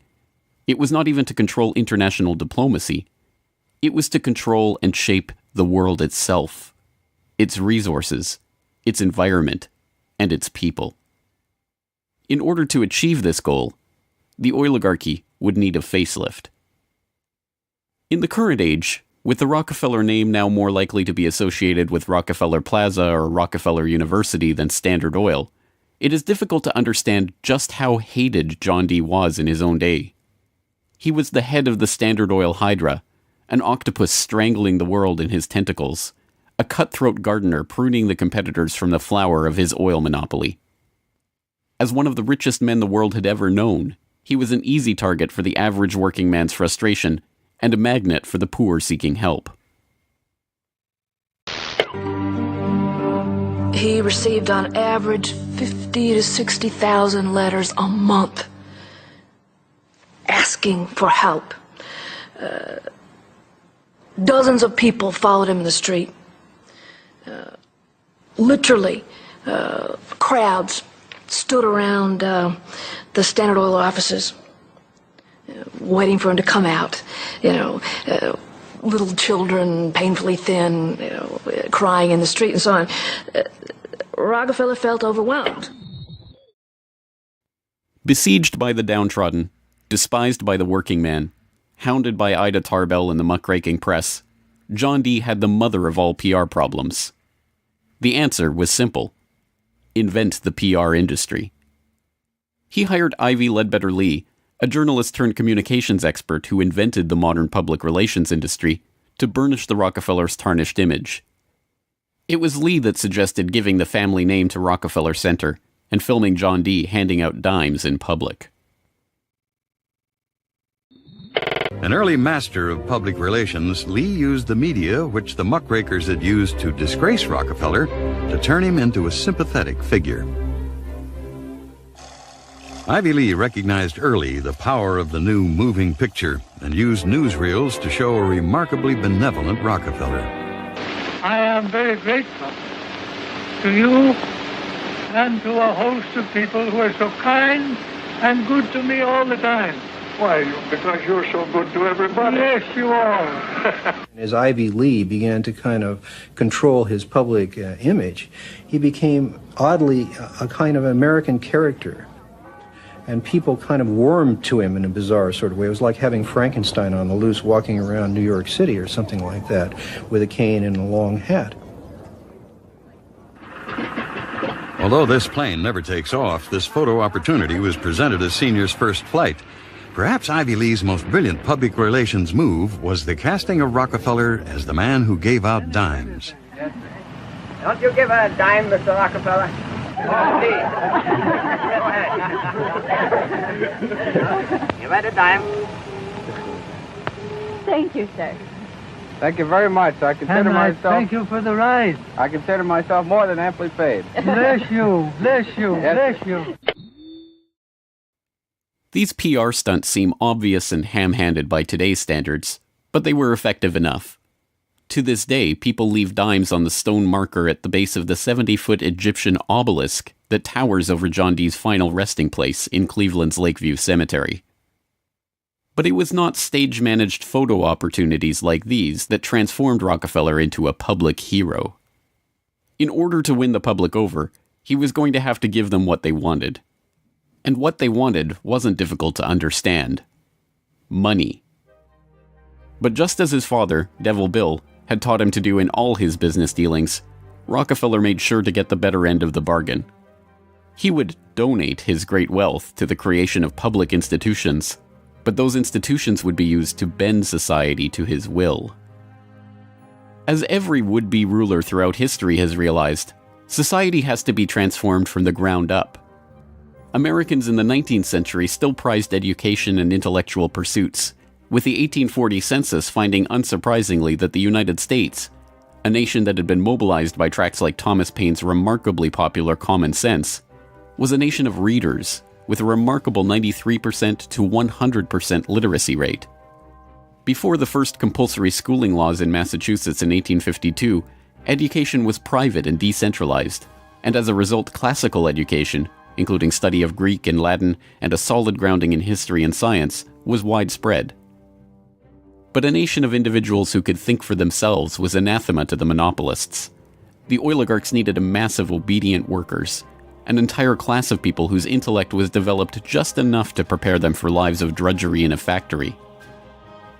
It was not even to control international diplomacy. It was to control and shape the world itself, its resources, its environment, and its people. In order to achieve this goal, the oligarchy would need a facelift. In the current age, with the Rockefeller name now more likely to be associated with Rockefeller Plaza or Rockefeller University than Standard Oil, it is difficult to understand just how hated John D. was in his own day. He was the head of the Standard Oil Hydra, an octopus strangling the world in his tentacles, a cutthroat gardener pruning the competitors from the flower of his oil monopoly. As one of the richest men the world had ever known, he was an easy target for the average working man's frustration and a magnet for the poor seeking help. He received on average 50 to 60,000 letters a month asking for help. Dozens of people followed him in the street. Literally, crowds stood around the Standard Oil offices, waiting for him to come out. Little children, painfully thin, crying in the street and so on. Rockefeller felt overwhelmed. Besieged by the downtrodden, despised by the working man, hounded by Ida Tarbell and the muckraking press, John D. had the mother of all PR problems. The answer was simple: invent the PR industry. He hired Ivy Ledbetter Lee, a journalist turned communications expert who invented the modern public relations industry, to burnish the Rockefellers' tarnished image. It was Lee that suggested giving the family name to Rockefeller Center and filming John D. handing out dimes in public. An early master of public relations, Lee used the media which the muckrakers had used to disgrace Rockefeller to turn him into a sympathetic figure. Ivy Lee recognized early the power of the new moving picture and used newsreels to show a remarkably benevolent Rockefeller. I am very grateful to you and to a host of people who are so kind and good to me all the time. Why? Because you're so good to everybody. Yes, you are. As Ivy Lee began to kind of control his public image, he became oddly a kind of American character. And people kind of warmed to him in a bizarre sort of way. It was like having Frankenstein on the loose walking around New York City or something like that, with a cane and a long hat. Although this plane never takes off, this photo opportunity was presented as Senior's first flight. Perhaps Ivy Lee's most brilliant public relations move was the casting of Rockefeller as the man who gave out dimes. Don't you give a dime, Mr. Rockefeller? You've had a dime. Thank you, sir. Thank you very much. I consider myself... Thank you for the ride. I consider myself more than amply paid. Bless you, bless you, Yes. bless you. These PR stunts seem obvious and ham-handed by today's standards, but they were effective enough. To this day, people leave dimes on the stone marker at the base of the 70-foot Egyptian obelisk that towers over John Dee's final resting place in Cleveland's Lakeview Cemetery. But it was not stage-managed photo opportunities like these that transformed Rockefeller into a public hero. In order to win the public over, he was going to have to give them what they wanted. And what they wanted wasn't difficult to understand. Money. But just as his father, Devil Bill, had taught him to do in all his business dealings, Rockefeller made sure to get the better end of the bargain. He would donate his great wealth to the creation of public institutions, but those institutions would be used to bend society to his will. As every would-be ruler throughout history has realized, society has to be transformed from the ground up. Americans in the 19th century still prized education and intellectual pursuits, with the 1840 census finding unsurprisingly that the United States, a nation that had been mobilized by tracts like Thomas Paine's remarkably popular Common Sense, was a nation of readers, with a remarkable 93% to 100% literacy rate. Before the first compulsory schooling laws in Massachusetts in 1852, education was private and decentralized, and as a result classical education, including study of Greek and Latin and a solid grounding in history and science, was widespread. But a nation of individuals who could think for themselves was anathema to the monopolists. The oligarchs needed a mass of obedient workers, an entire class of people whose intellect was developed just enough to prepare them for lives of drudgery in a factory.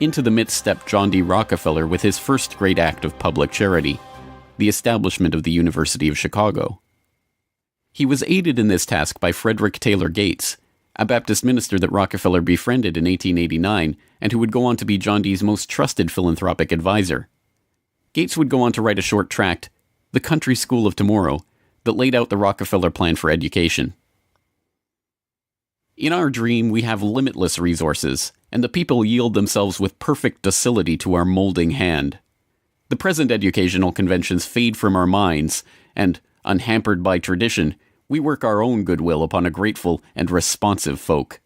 Into the midst stepped John D. Rockefeller with his first great act of public charity, the establishment of the University of Chicago. He was aided in this task by Frederick Taylor Gates, a Baptist minister that Rockefeller befriended in 1889 and who would go on to be John Dee's most trusted philanthropic advisor. Gates would go on to write a short tract, The Country School of Tomorrow, that laid out the Rockefeller plan for education. In our dream, we have limitless resources, and the people yield themselves with perfect docility to our molding hand. The present educational conventions fade from our minds, and, unhampered by tradition, we work our own goodwill upon a grateful and responsive folk.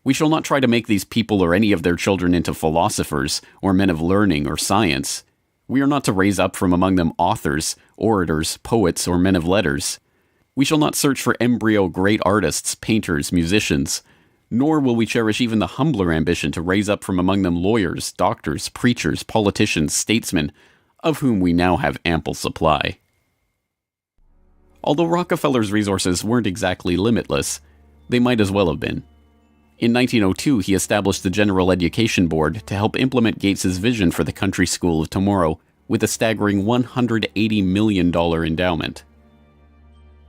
We shall not try to make these people or any of their children into philosophers, or men of learning or science. We are not to raise up from among them authors, orators, poets, or men of letters. We shall not search for embryo great artists, painters, musicians, nor will we cherish even the humbler ambition to raise up from among them lawyers, doctors, preachers, politicians, statesmen, of whom we now have ample supply. Although Rockefeller's resources weren't exactly limitless, they might as well have been. In 1902, he established the General Education Board to help implement Gates's vision for the country school of tomorrow with a staggering $180 million endowment.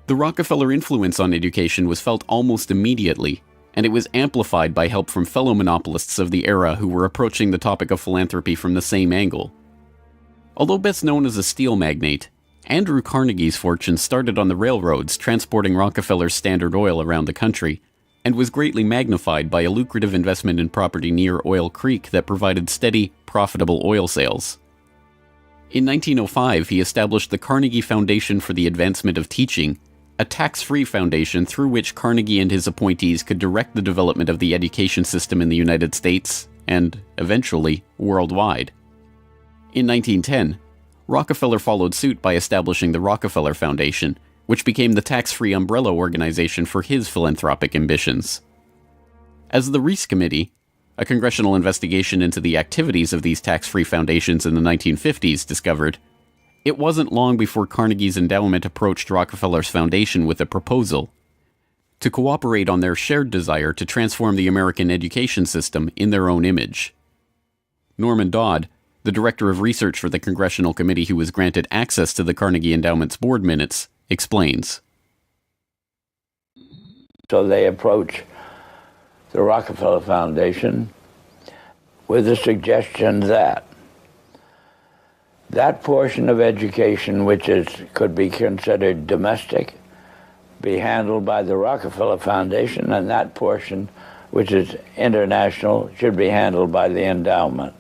The Rockefeller influence on education was felt almost immediately, and it was amplified by help from fellow monopolists of the era who were approaching the topic of philanthropy from the same angle. Although best known as a steel magnate, Andrew Carnegie's fortune started on the railroads transporting Rockefeller's Standard Oil around the country, and was greatly magnified by a lucrative investment in property near Oil Creek that provided steady, profitable oil sales. In 1905, he established the Carnegie Foundation for the Advancement of Teaching, a tax-free foundation through which Carnegie and his appointees could direct the development of the education system in the United States, and, eventually, worldwide. In 1910, Rockefeller followed suit by establishing the Rockefeller Foundation, which became the tax-free umbrella organization for his philanthropic ambitions. As the Reese Committee, a congressional investigation into the activities of these tax-free foundations in the 1950s, discovered, it wasn't long before Carnegie's endowment approached Rockefeller's foundation with a proposal to cooperate on their shared desire to transform the American education system in their own image. Norman Dodd, the director of research for the congressional committee who was granted access to the Carnegie Endowment's board minutes, explains. So they approach the Rockefeller Foundation with the suggestion that that portion of education which could be considered domestic be handled by the Rockefeller Foundation, and that portion, which is international, should be handled by the endowment.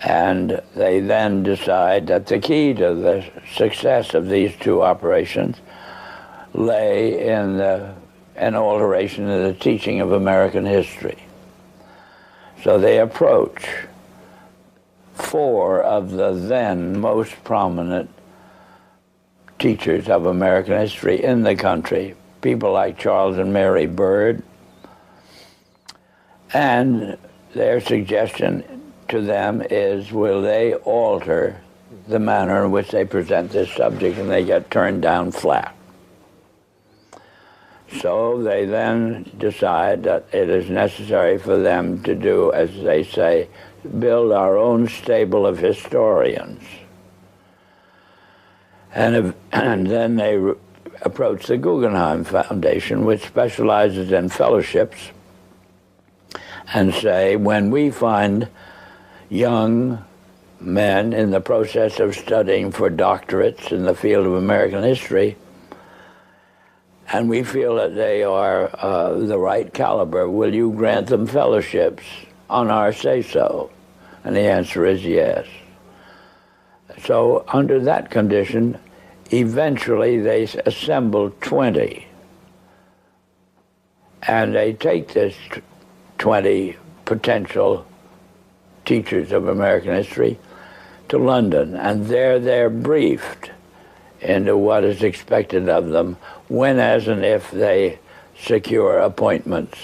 And they then decide that the key to the success of these two operations lay in an alteration in the teaching of American history. So they approach 4 of the then most prominent teachers of American history in the country, people like Charles and Mary Bird, and their suggestion to them is, will they alter the manner in which they present this subject, and they get turned down flat. So they then decide that it is necessary for them to do, as they say, build our own stable of historians. And then they approach the Guggenheim Foundation, which specializes in fellowships, and say, when we find young men in the process of studying for doctorates in the field of American history, and we feel that they are the right caliber, will you grant them fellowships on our say-so? And the answer is yes. So under that condition, eventually they assemble 20. And they take this 20 potential teachers of American history to London, and there they're briefed into what is expected of them when, as and if they secure appointments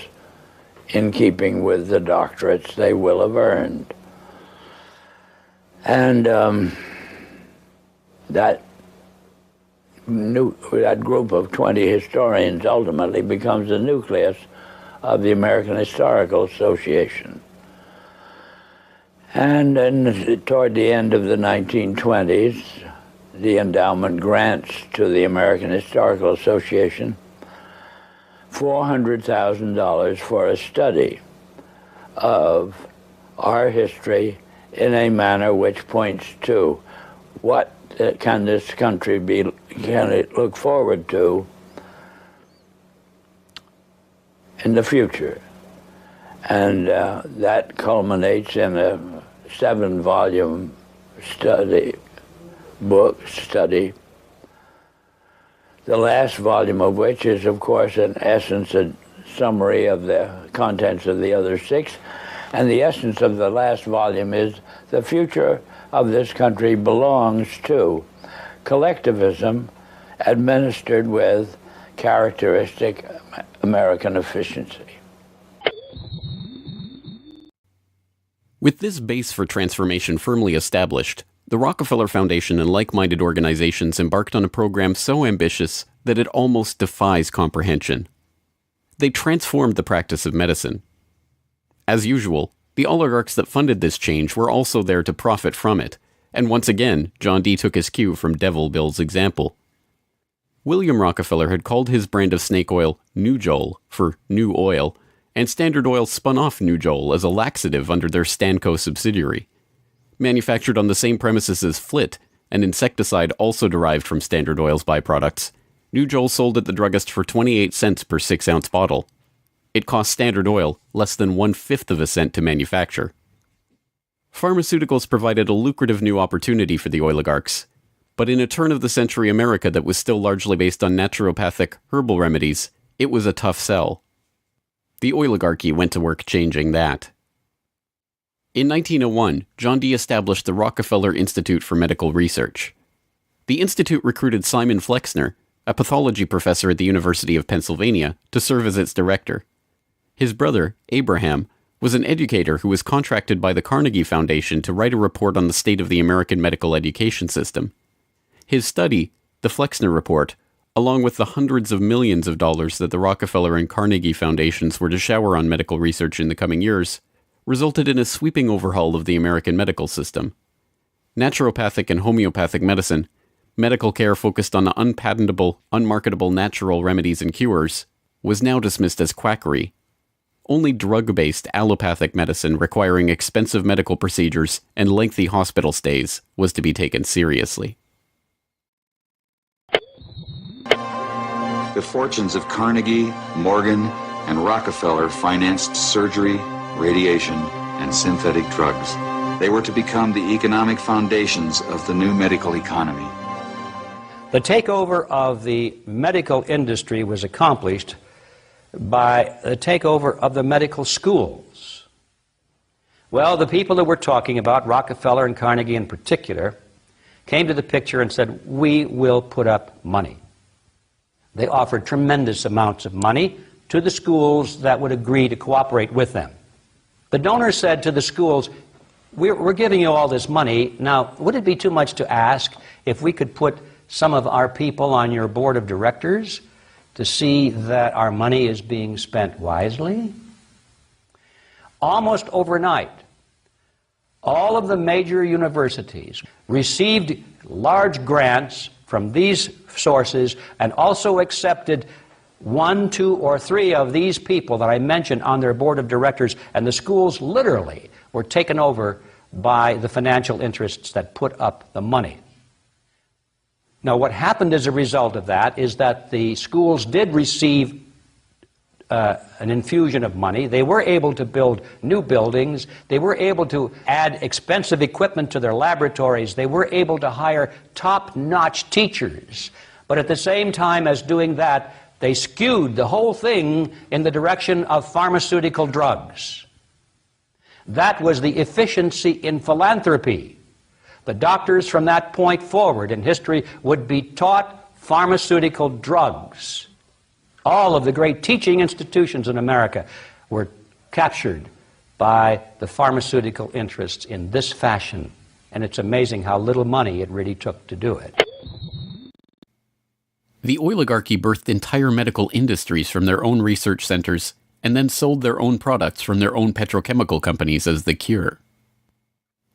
in keeping with the doctorates they will have earned. And that group of 20 historians ultimately becomes the nucleus of the American Historical Association. And then toward the end of the 1920s, the endowment grants to the American Historical Association $400,000 for a study of our history in a manner which points to what can this country can it look forward to in the future. And that culminates in a 7-volume study, the last volume of which is, of course, in essence a summary of the contents of the other 6. And the essence of the last volume is the future of this country belongs to collectivism administered with characteristic American efficiency. With this base for transformation firmly established, the Rockefeller Foundation and like-minded organizations embarked on a program so ambitious that it almost defies comprehension. They transformed the practice of medicine. As usual, the oligarchs that funded this change were also there to profit from it, and once again, John D. took his cue from Devil Bill's example. William Rockefeller had called his brand of snake oil Nujol for new oil, and Standard Oil spun off Nujol as a laxative under their Stanco subsidiary. Manufactured on the same premises as Flit, an insecticide also derived from Standard Oil's byproducts, Nujol sold at the druggist for 28 cents per 6-ounce bottle. It cost Standard Oil less than 1/5 of a cent to manufacture. Pharmaceuticals provided a lucrative new opportunity for the oligarchs, but in a turn-of-the-century America that was still largely based on naturopathic, herbal remedies, it was a tough sell. The oligarchy went to work changing that. In 1901, John D. established the Rockefeller Institute for Medical Research. The institute recruited Simon Flexner, a pathology professor at the University of Pennsylvania, to serve as its director. His brother, Abraham, was an educator who was contracted by the Carnegie Foundation to write a report on the state of the American medical education system. His study, the Flexner Report, along with the hundreds of millions of dollars that the Rockefeller and Carnegie Foundations were to shower on medical research in the coming years, resulted in a sweeping overhaul of the American medical system. Naturopathic and homeopathic medicine, medical care focused on unpatentable, unmarketable natural remedies and cures, was now dismissed as quackery. Only drug-based allopathic medicine requiring expensive medical procedures and lengthy hospital stays was to be taken seriously. the fortunes of Carnegie, Morgan, and Rockefeller financed surgery, radiation, and synthetic drugs. They were to become the economic foundations of the new medical economy. The takeover of the medical industry was accomplished by the takeover of the medical schools. Well, the people that we're talking about, Rockefeller and Carnegie in particular, came to the picture and said, we will put up money. They offered tremendous amounts of money to the schools that would agree to cooperate with them. The donors said to the schools, we're giving you all this money. Now, would it be too much to ask if we could put some of our people on your board of directors to see that our money is being spent wisely? Almost overnight, all of the major universities received large grants from these sources and also accepted 1, 2, or 3 of these people that I mentioned on their board of directors, and the schools literally were taken over by the financial interests that put up the money. Now, what happened as a result of that is that the schools did receive an infusion of money. They were able to build new buildings. They were able to add expensive equipment to their laboratories. They were able to hire top-notch teachers. But at the same time as doing that, they skewed the whole thing in the direction of pharmaceutical drugs. That was the efficiency in philanthropy. The doctors from that point forward in history would be taught pharmaceutical drugs. All of the great teaching institutions in America were captured by the pharmaceutical interests in this fashion. And it's amazing how little money it really took to do it. The oligarchy birthed entire medical industries from their own research centers and then sold their own products from their own petrochemical companies as the cure.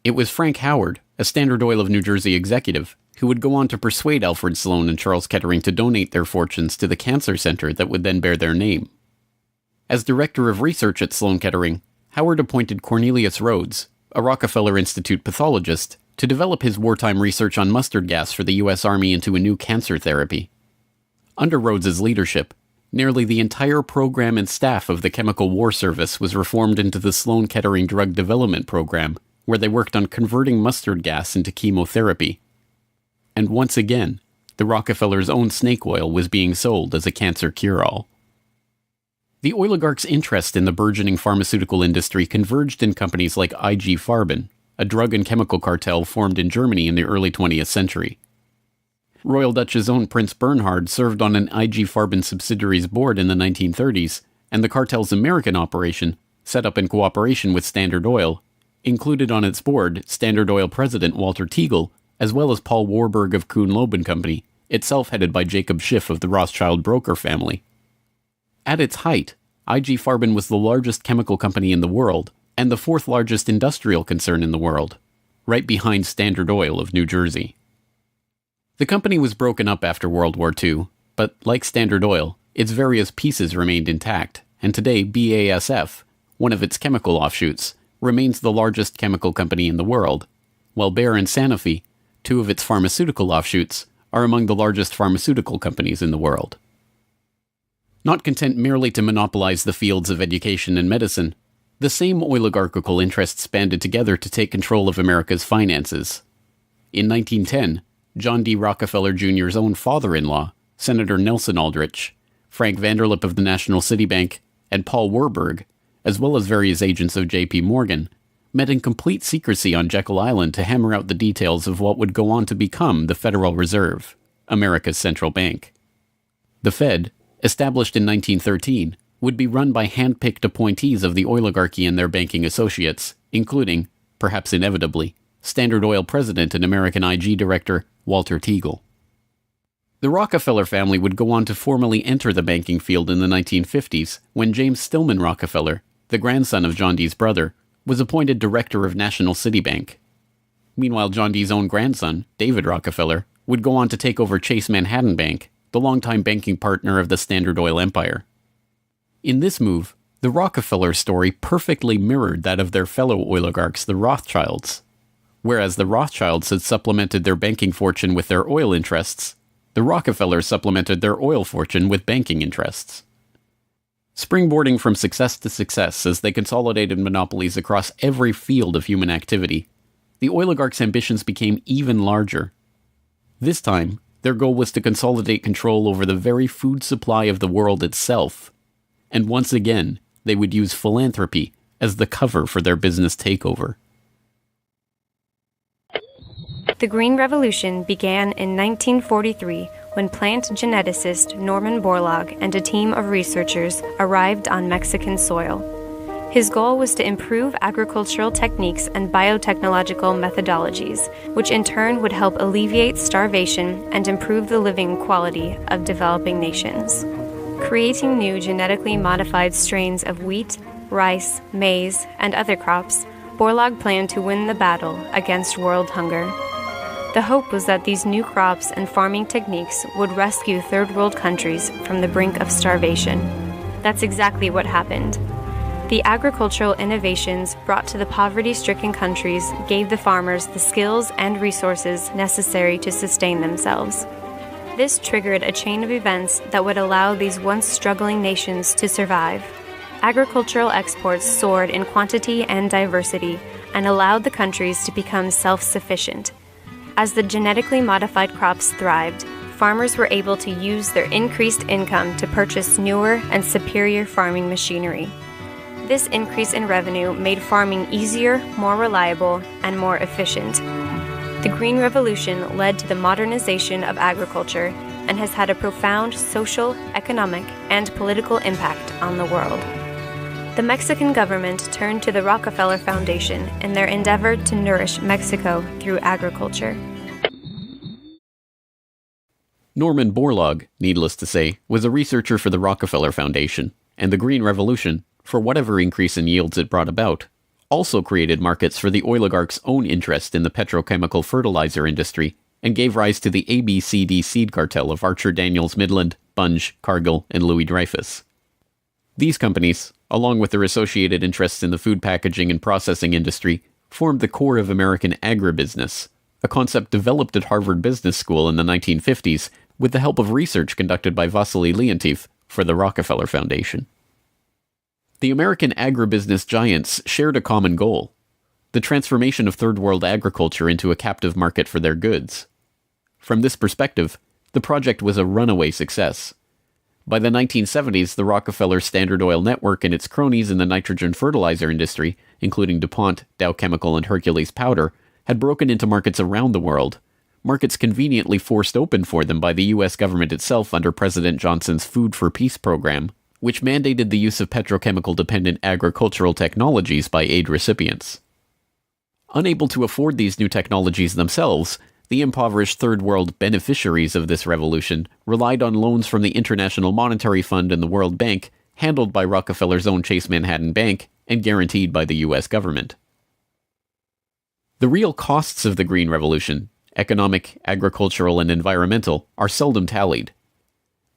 It was Frank Howard, a Standard Oil of New Jersey executive, who would go on to persuade Alfred Sloan and Charles Kettering to donate their fortunes to the cancer center that would then bear their name. As director of research at Sloan Kettering, Howard appointed Cornelius Rhodes, a Rockefeller Institute pathologist, to develop his wartime research on mustard gas for the U.S. Army into a new cancer therapy. Under Rhodes's leadership, nearly the entire program and staff of the Chemical War Service was reformed into the Sloan Kettering Drug Development Program, where they worked on converting mustard gas into chemotherapy. And once again, the Rockefellers' own snake oil was being sold as a cancer cure-all. The oligarchs' interest in the burgeoning pharmaceutical industry converged in companies like IG Farben, a drug and chemical cartel formed in Germany in the early 20th century. Royal Dutch's own Prince Bernhard served on an IG Farben subsidiary's board in the 1930s, and the cartel's American operation, set up in cooperation with Standard Oil, included on its board Standard Oil president Walter Teagle, as well as Paul Warburg of Kuhn-Loeb and Company, itself headed by Jacob Schiff of the Rothschild broker family. At its height, IG Farben was the largest chemical company in the world, and the 4th largest industrial concern in the world, right behind Standard Oil of New Jersey. The company was broken up after World War II, but like Standard Oil, its various pieces remained intact, and today BASF, one of its chemical offshoots, remains the largest chemical company in the world, while Bayer and Sanofi, 2 of its pharmaceutical offshoots, are among the largest pharmaceutical companies in the world. Not content merely to monopolize the fields of education and medicine, the same oligarchical interests banded together to take control of America's finances. In 1910, John D. Rockefeller Jr.'s own father-in-law, Senator Nelson Aldrich, Frank Vanderlip of the National City Bank, and Paul Warburg, as well as various agents of J.P. Morgan, met in complete secrecy on Jekyll Island to hammer out the details of what would go on to become the Federal Reserve, America's central bank. The Fed, established in 1913, would be run by hand-picked appointees of the oligarchy and their banking associates, including, perhaps inevitably, Standard Oil president and American IG director Walter Teagle. The Rockefeller family would go on to formally enter the banking field in the 1950s when James Stillman Rockefeller, the grandson of John D.'s brother, was appointed director of National City Bank. Meanwhile, John D.'s own grandson, David Rockefeller, would go on to take over Chase Manhattan Bank, the longtime banking partner of the Standard Oil empire. In this move, the Rockefeller story perfectly mirrored that of their fellow oligarchs, the Rothschilds. Whereas the Rothschilds had supplemented their banking fortune with their oil interests, The Rockefellers supplemented their oil fortune with banking interests. Springboarding from success to success as they consolidated monopolies across every field of human activity, the oligarchs' ambitions became even larger. This time, their goal was to consolidate control over the very food supply of the world itself. And once again, they would use philanthropy as the cover for their business takeover. The Green Revolution began in 1943 when plant geneticist Norman Borlaug and a team of researchers arrived on Mexican soil. His goal was to improve agricultural techniques and biotechnological methodologies, which in turn would help alleviate starvation and improve the living quality of developing nations. Creating new genetically modified strains of wheat, rice, maize, and other crops, Borlaug planned to win the battle against world hunger. The hope was that these new crops and farming techniques would rescue third world countries from the brink of starvation. That's exactly what happened. The agricultural innovations brought to the poverty-stricken countries gave the farmers the skills and resources necessary to sustain themselves. This triggered a chain of events that would allow these once struggling nations to survive. Agricultural exports soared in quantity and diversity and allowed the countries to become self-sufficient. As the genetically modified crops thrived, farmers were able to use their increased income to purchase newer and superior farming machinery. This increase in revenue made farming easier, more reliable, and more efficient. The Green Revolution led to the modernization of agriculture and has had a profound social, economic, and political impact on the world. The Mexican government turned to the Rockefeller Foundation in their endeavor to nourish Mexico through agriculture. Norman Borlaug, needless to say, was a researcher for the Rockefeller Foundation, and the Green Revolution, for whatever increase in yields it brought about, also created markets for the oligarchs' own interest in the petrochemical fertilizer industry and gave rise to the ABCD seed cartel of Archer Daniels Midland, Bunge, Cargill, and Louis Dreyfus. These companies, along with their associated interests in the food packaging and processing industry, formed the core of American agribusiness, a concept developed at Harvard Business School in the 1950s with the help of research conducted by Vasily Leontief for the Rockefeller Foundation. The American agribusiness giants shared a common goal: the transformation of third world agriculture into a captive market for their goods. From this perspective, the project was a runaway success. By the 1970s, the Rockefeller Standard Oil network and its cronies in the nitrogen fertilizer industry, including DuPont, Dow Chemical, and Hercules Powder, had broken into markets around the world, markets conveniently forced open for them by the U.S. government itself under President Johnson's Food for Peace program, which mandated the use of petrochemical-dependent agricultural technologies by aid recipients. Unable to afford these new technologies themselves, the impoverished Third World beneficiaries of this revolution relied on loans from the International Monetary Fund and the World Bank, handled by Rockefeller's own Chase Manhattan Bank and guaranteed by the U.S. government. The real costs of the Green Revolution, economic, agricultural, and environmental, are seldom tallied.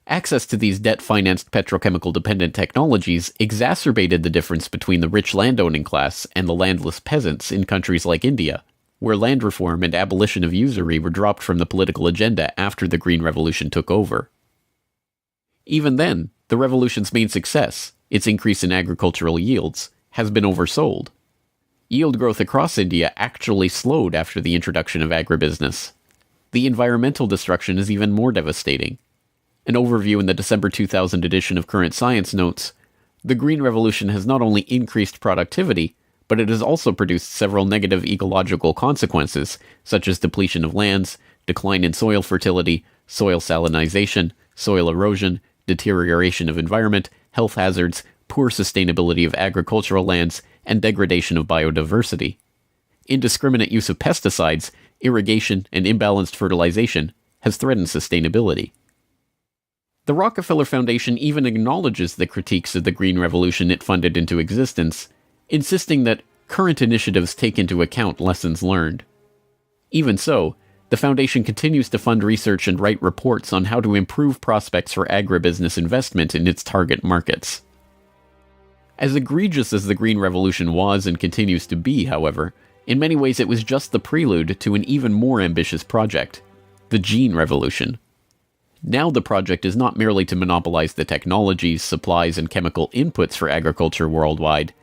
Access to these debt-financed petrochemical-dependent technologies exacerbated the difference between the rich landowning class and the landless peasants in countries like India, where land reform and abolition of usury were dropped from the political agenda after the Green Revolution took over. Even then, the revolution's main success, its increase in agricultural yields, has been oversold. Yield growth across India actually slowed after the introduction of agribusiness. The environmental destruction is even more devastating. An overview in the December 2000 edition of Current Science notes, the Green Revolution has not only increased productivity, but it has also produced several negative ecological consequences, such as depletion of lands, decline in soil fertility, soil salinization, soil erosion, deterioration of environment, health hazards, poor sustainability of agricultural lands, and degradation of biodiversity. Indiscriminate use of pesticides, irrigation, and imbalanced fertilization has threatened sustainability. The Rockefeller Foundation even acknowledges the critiques of the Green Revolution it funded into existence, insisting that current initiatives take into account lessons learned. Even so, the Foundation continues to fund research and write reports on how to improve prospects for agribusiness investment in its target markets. As egregious as the Green Revolution was and continues to be, however, in many ways it was just the prelude to an even more ambitious project, the Gene Revolution. Now the project is not merely to monopolize the technologies, supplies, and chemical inputs for agriculture worldwide,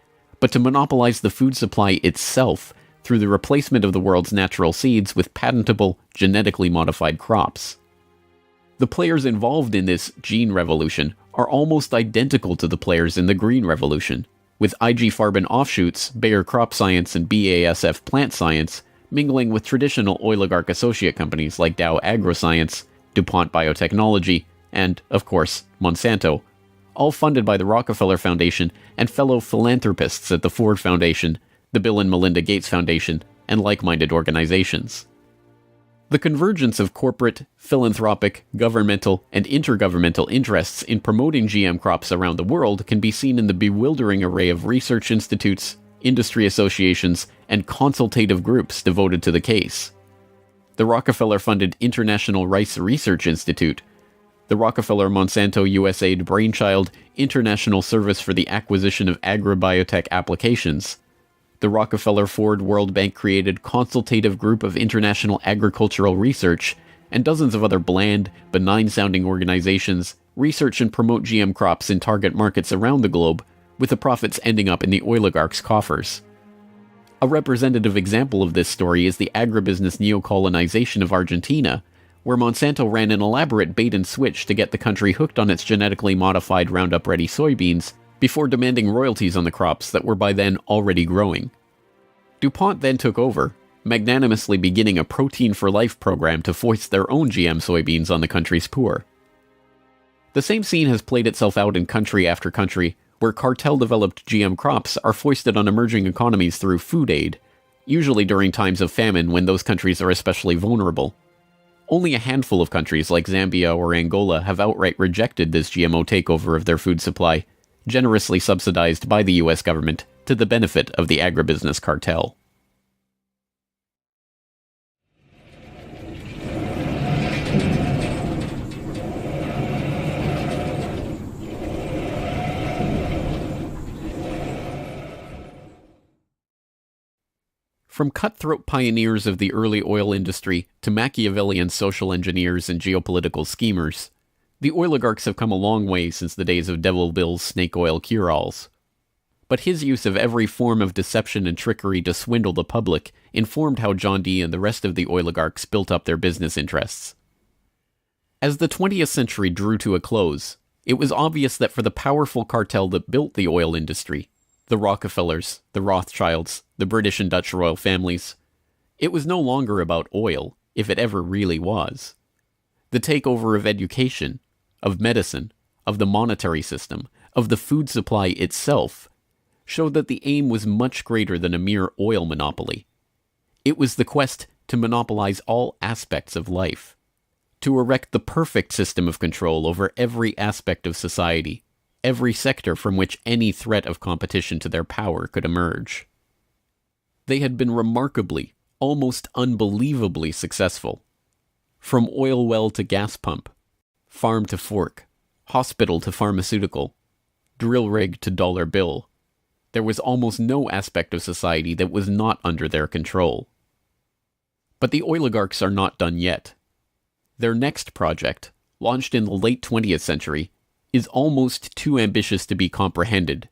but to monopolize the food supply itself through the replacement of the world's natural seeds with patentable, genetically modified crops. The players involved in this gene revolution are almost identical to the players in the green revolution, with IG Farben offshoots, Bayer Crop Science and BASF Plant Science, mingling with traditional oligarch associate companies like Dow AgroScience, DuPont Biotechnology, and, of course, Monsanto, all funded by the Rockefeller Foundation and fellow philanthropists at the Ford Foundation, the Bill and Melinda Gates Foundation, and like-minded organizations. The convergence of corporate, philanthropic, governmental, and intergovernmental interests in promoting GM crops around the world can be seen in the bewildering array of research institutes, industry associations, and consultative groups devoted to the case. The Rockefeller-funded International Rice Research Institute, the Rockefeller-Monsanto USAID brainchild International Service for the Acquisition of Agrobiotech Applications, the Rockefeller-Ford World Bank-created Consultative Group of International Agricultural Research, and dozens of other bland, benign-sounding organizations research and promote GM crops in target markets around the globe, with the profits ending up in the oligarchs' coffers. A representative example of this story is the agribusiness neocolonization of Argentina, where Monsanto ran an elaborate bait-and-switch to get the country hooked on its genetically modified Roundup-ready soybeans, before demanding royalties on the crops that were by then already growing. DuPont then took over, magnanimously beginning a Protein for Life program to foist their own GM soybeans on the country's poor. The same scene has played itself out in country after country, where cartel-developed GM crops are foisted on emerging economies through food aid, usually during times of famine when those countries are especially vulnerable. Only a handful of countries like Zambia or Angola have outright rejected this GMO takeover of their food supply, generously subsidized by the US government to the benefit of the agribusiness cartel. From cutthroat pioneers of the early oil industry to Machiavellian social engineers and geopolitical schemers, the oligarchs have come a long way since the days of Devil Bill's snake oil cure-alls. But his use of every form of deception and trickery to swindle the public informed how John D. and the rest of the oligarchs built up their business interests. As the 20th century drew to a close, it was obvious that for the powerful cartel that built the oil industry, the Rockefellers, the Rothschilds, the British and Dutch royal families, it was no longer about oil, if it ever really was. The takeover of education, of medicine, of the monetary system, of the food supply itself, showed that the aim was much greater than a mere oil monopoly. It was the quest to monopolize all aspects of life, to erect the perfect system of control over every aspect of society, every sector from which any threat of competition to their power could emerge. They had been remarkably, almost unbelievably successful. From oil well to gas pump, farm to fork, hospital to pharmaceutical, drill rig to dollar bill, there was almost no aspect of society that was not under their control. But the oligarchs are not done yet. Their next project, launched in the late 20th century, is almost too ambitious to be comprehended.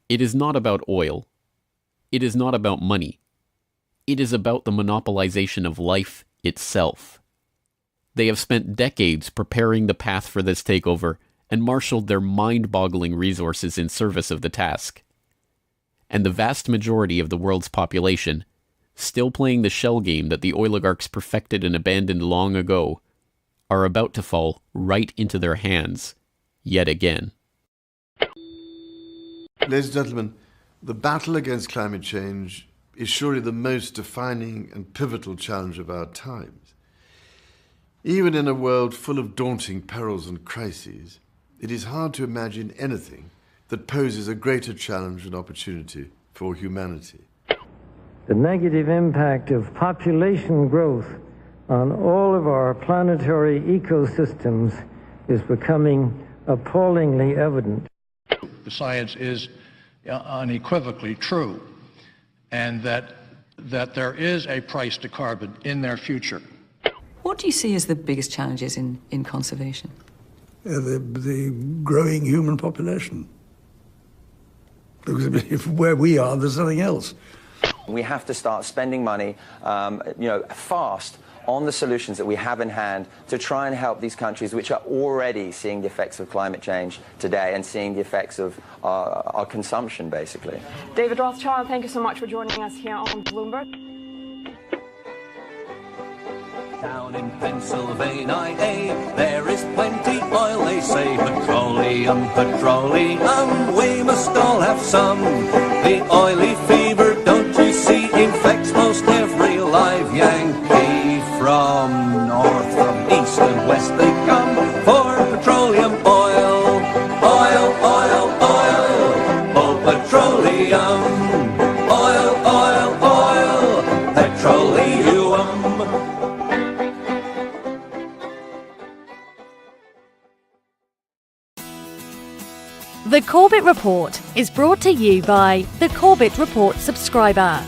It is not about oil. It is not about money. It is about the monopolization of life itself. They have spent decades preparing the path for this takeover and marshaled their mind-boggling resources in service of the task. And the vast majority of the world's population, still playing the shell game that the oligarchs perfected and abandoned long ago, are about to fall right into their hands, yet again. Ladies and gentlemen, the battle against climate change is surely the most defining and pivotal challenge of our times. Even in a world full of daunting perils and crises, it is hard to imagine anything that poses a greater challenge and opportunity for humanity. The negative impact of population growth on all of our planetary ecosystems is becoming appallingly evident. The science is unequivocally true, and that there is a price to carbon in their future. What do you see as the biggest challenges in conservation? The growing human population. Because if where we are, there's nothing else. We have to start spending money, fast on the solutions that we have in hand to try and help these countries which are already seeing the effects of climate change today and seeing the effects of our consumption, basically. David Rothschild, thank you so much for joining us here on Bloomberg. Down in Pennsylvania, there is plenty oil, they say. Petroleum, petroleum, we must all have some. The oily fever, don't you see, infects most every live Yankee. From north, from east and west they come for petroleum oil. Oil, oil, oil, oh petroleum. Oil, oil, oil, petroleum. The Corbett Report is brought to you by the Corbett Report subscriber,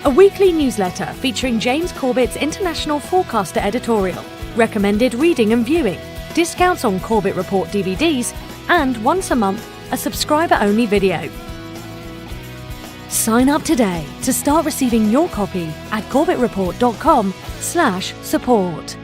a weekly newsletter featuring James Corbett's International Forecaster editorial, recommended reading and viewing, discounts on Corbett Report DVDs, and once a month, a subscriber-only video. Sign up today to start receiving your copy at corbettreport.com/support.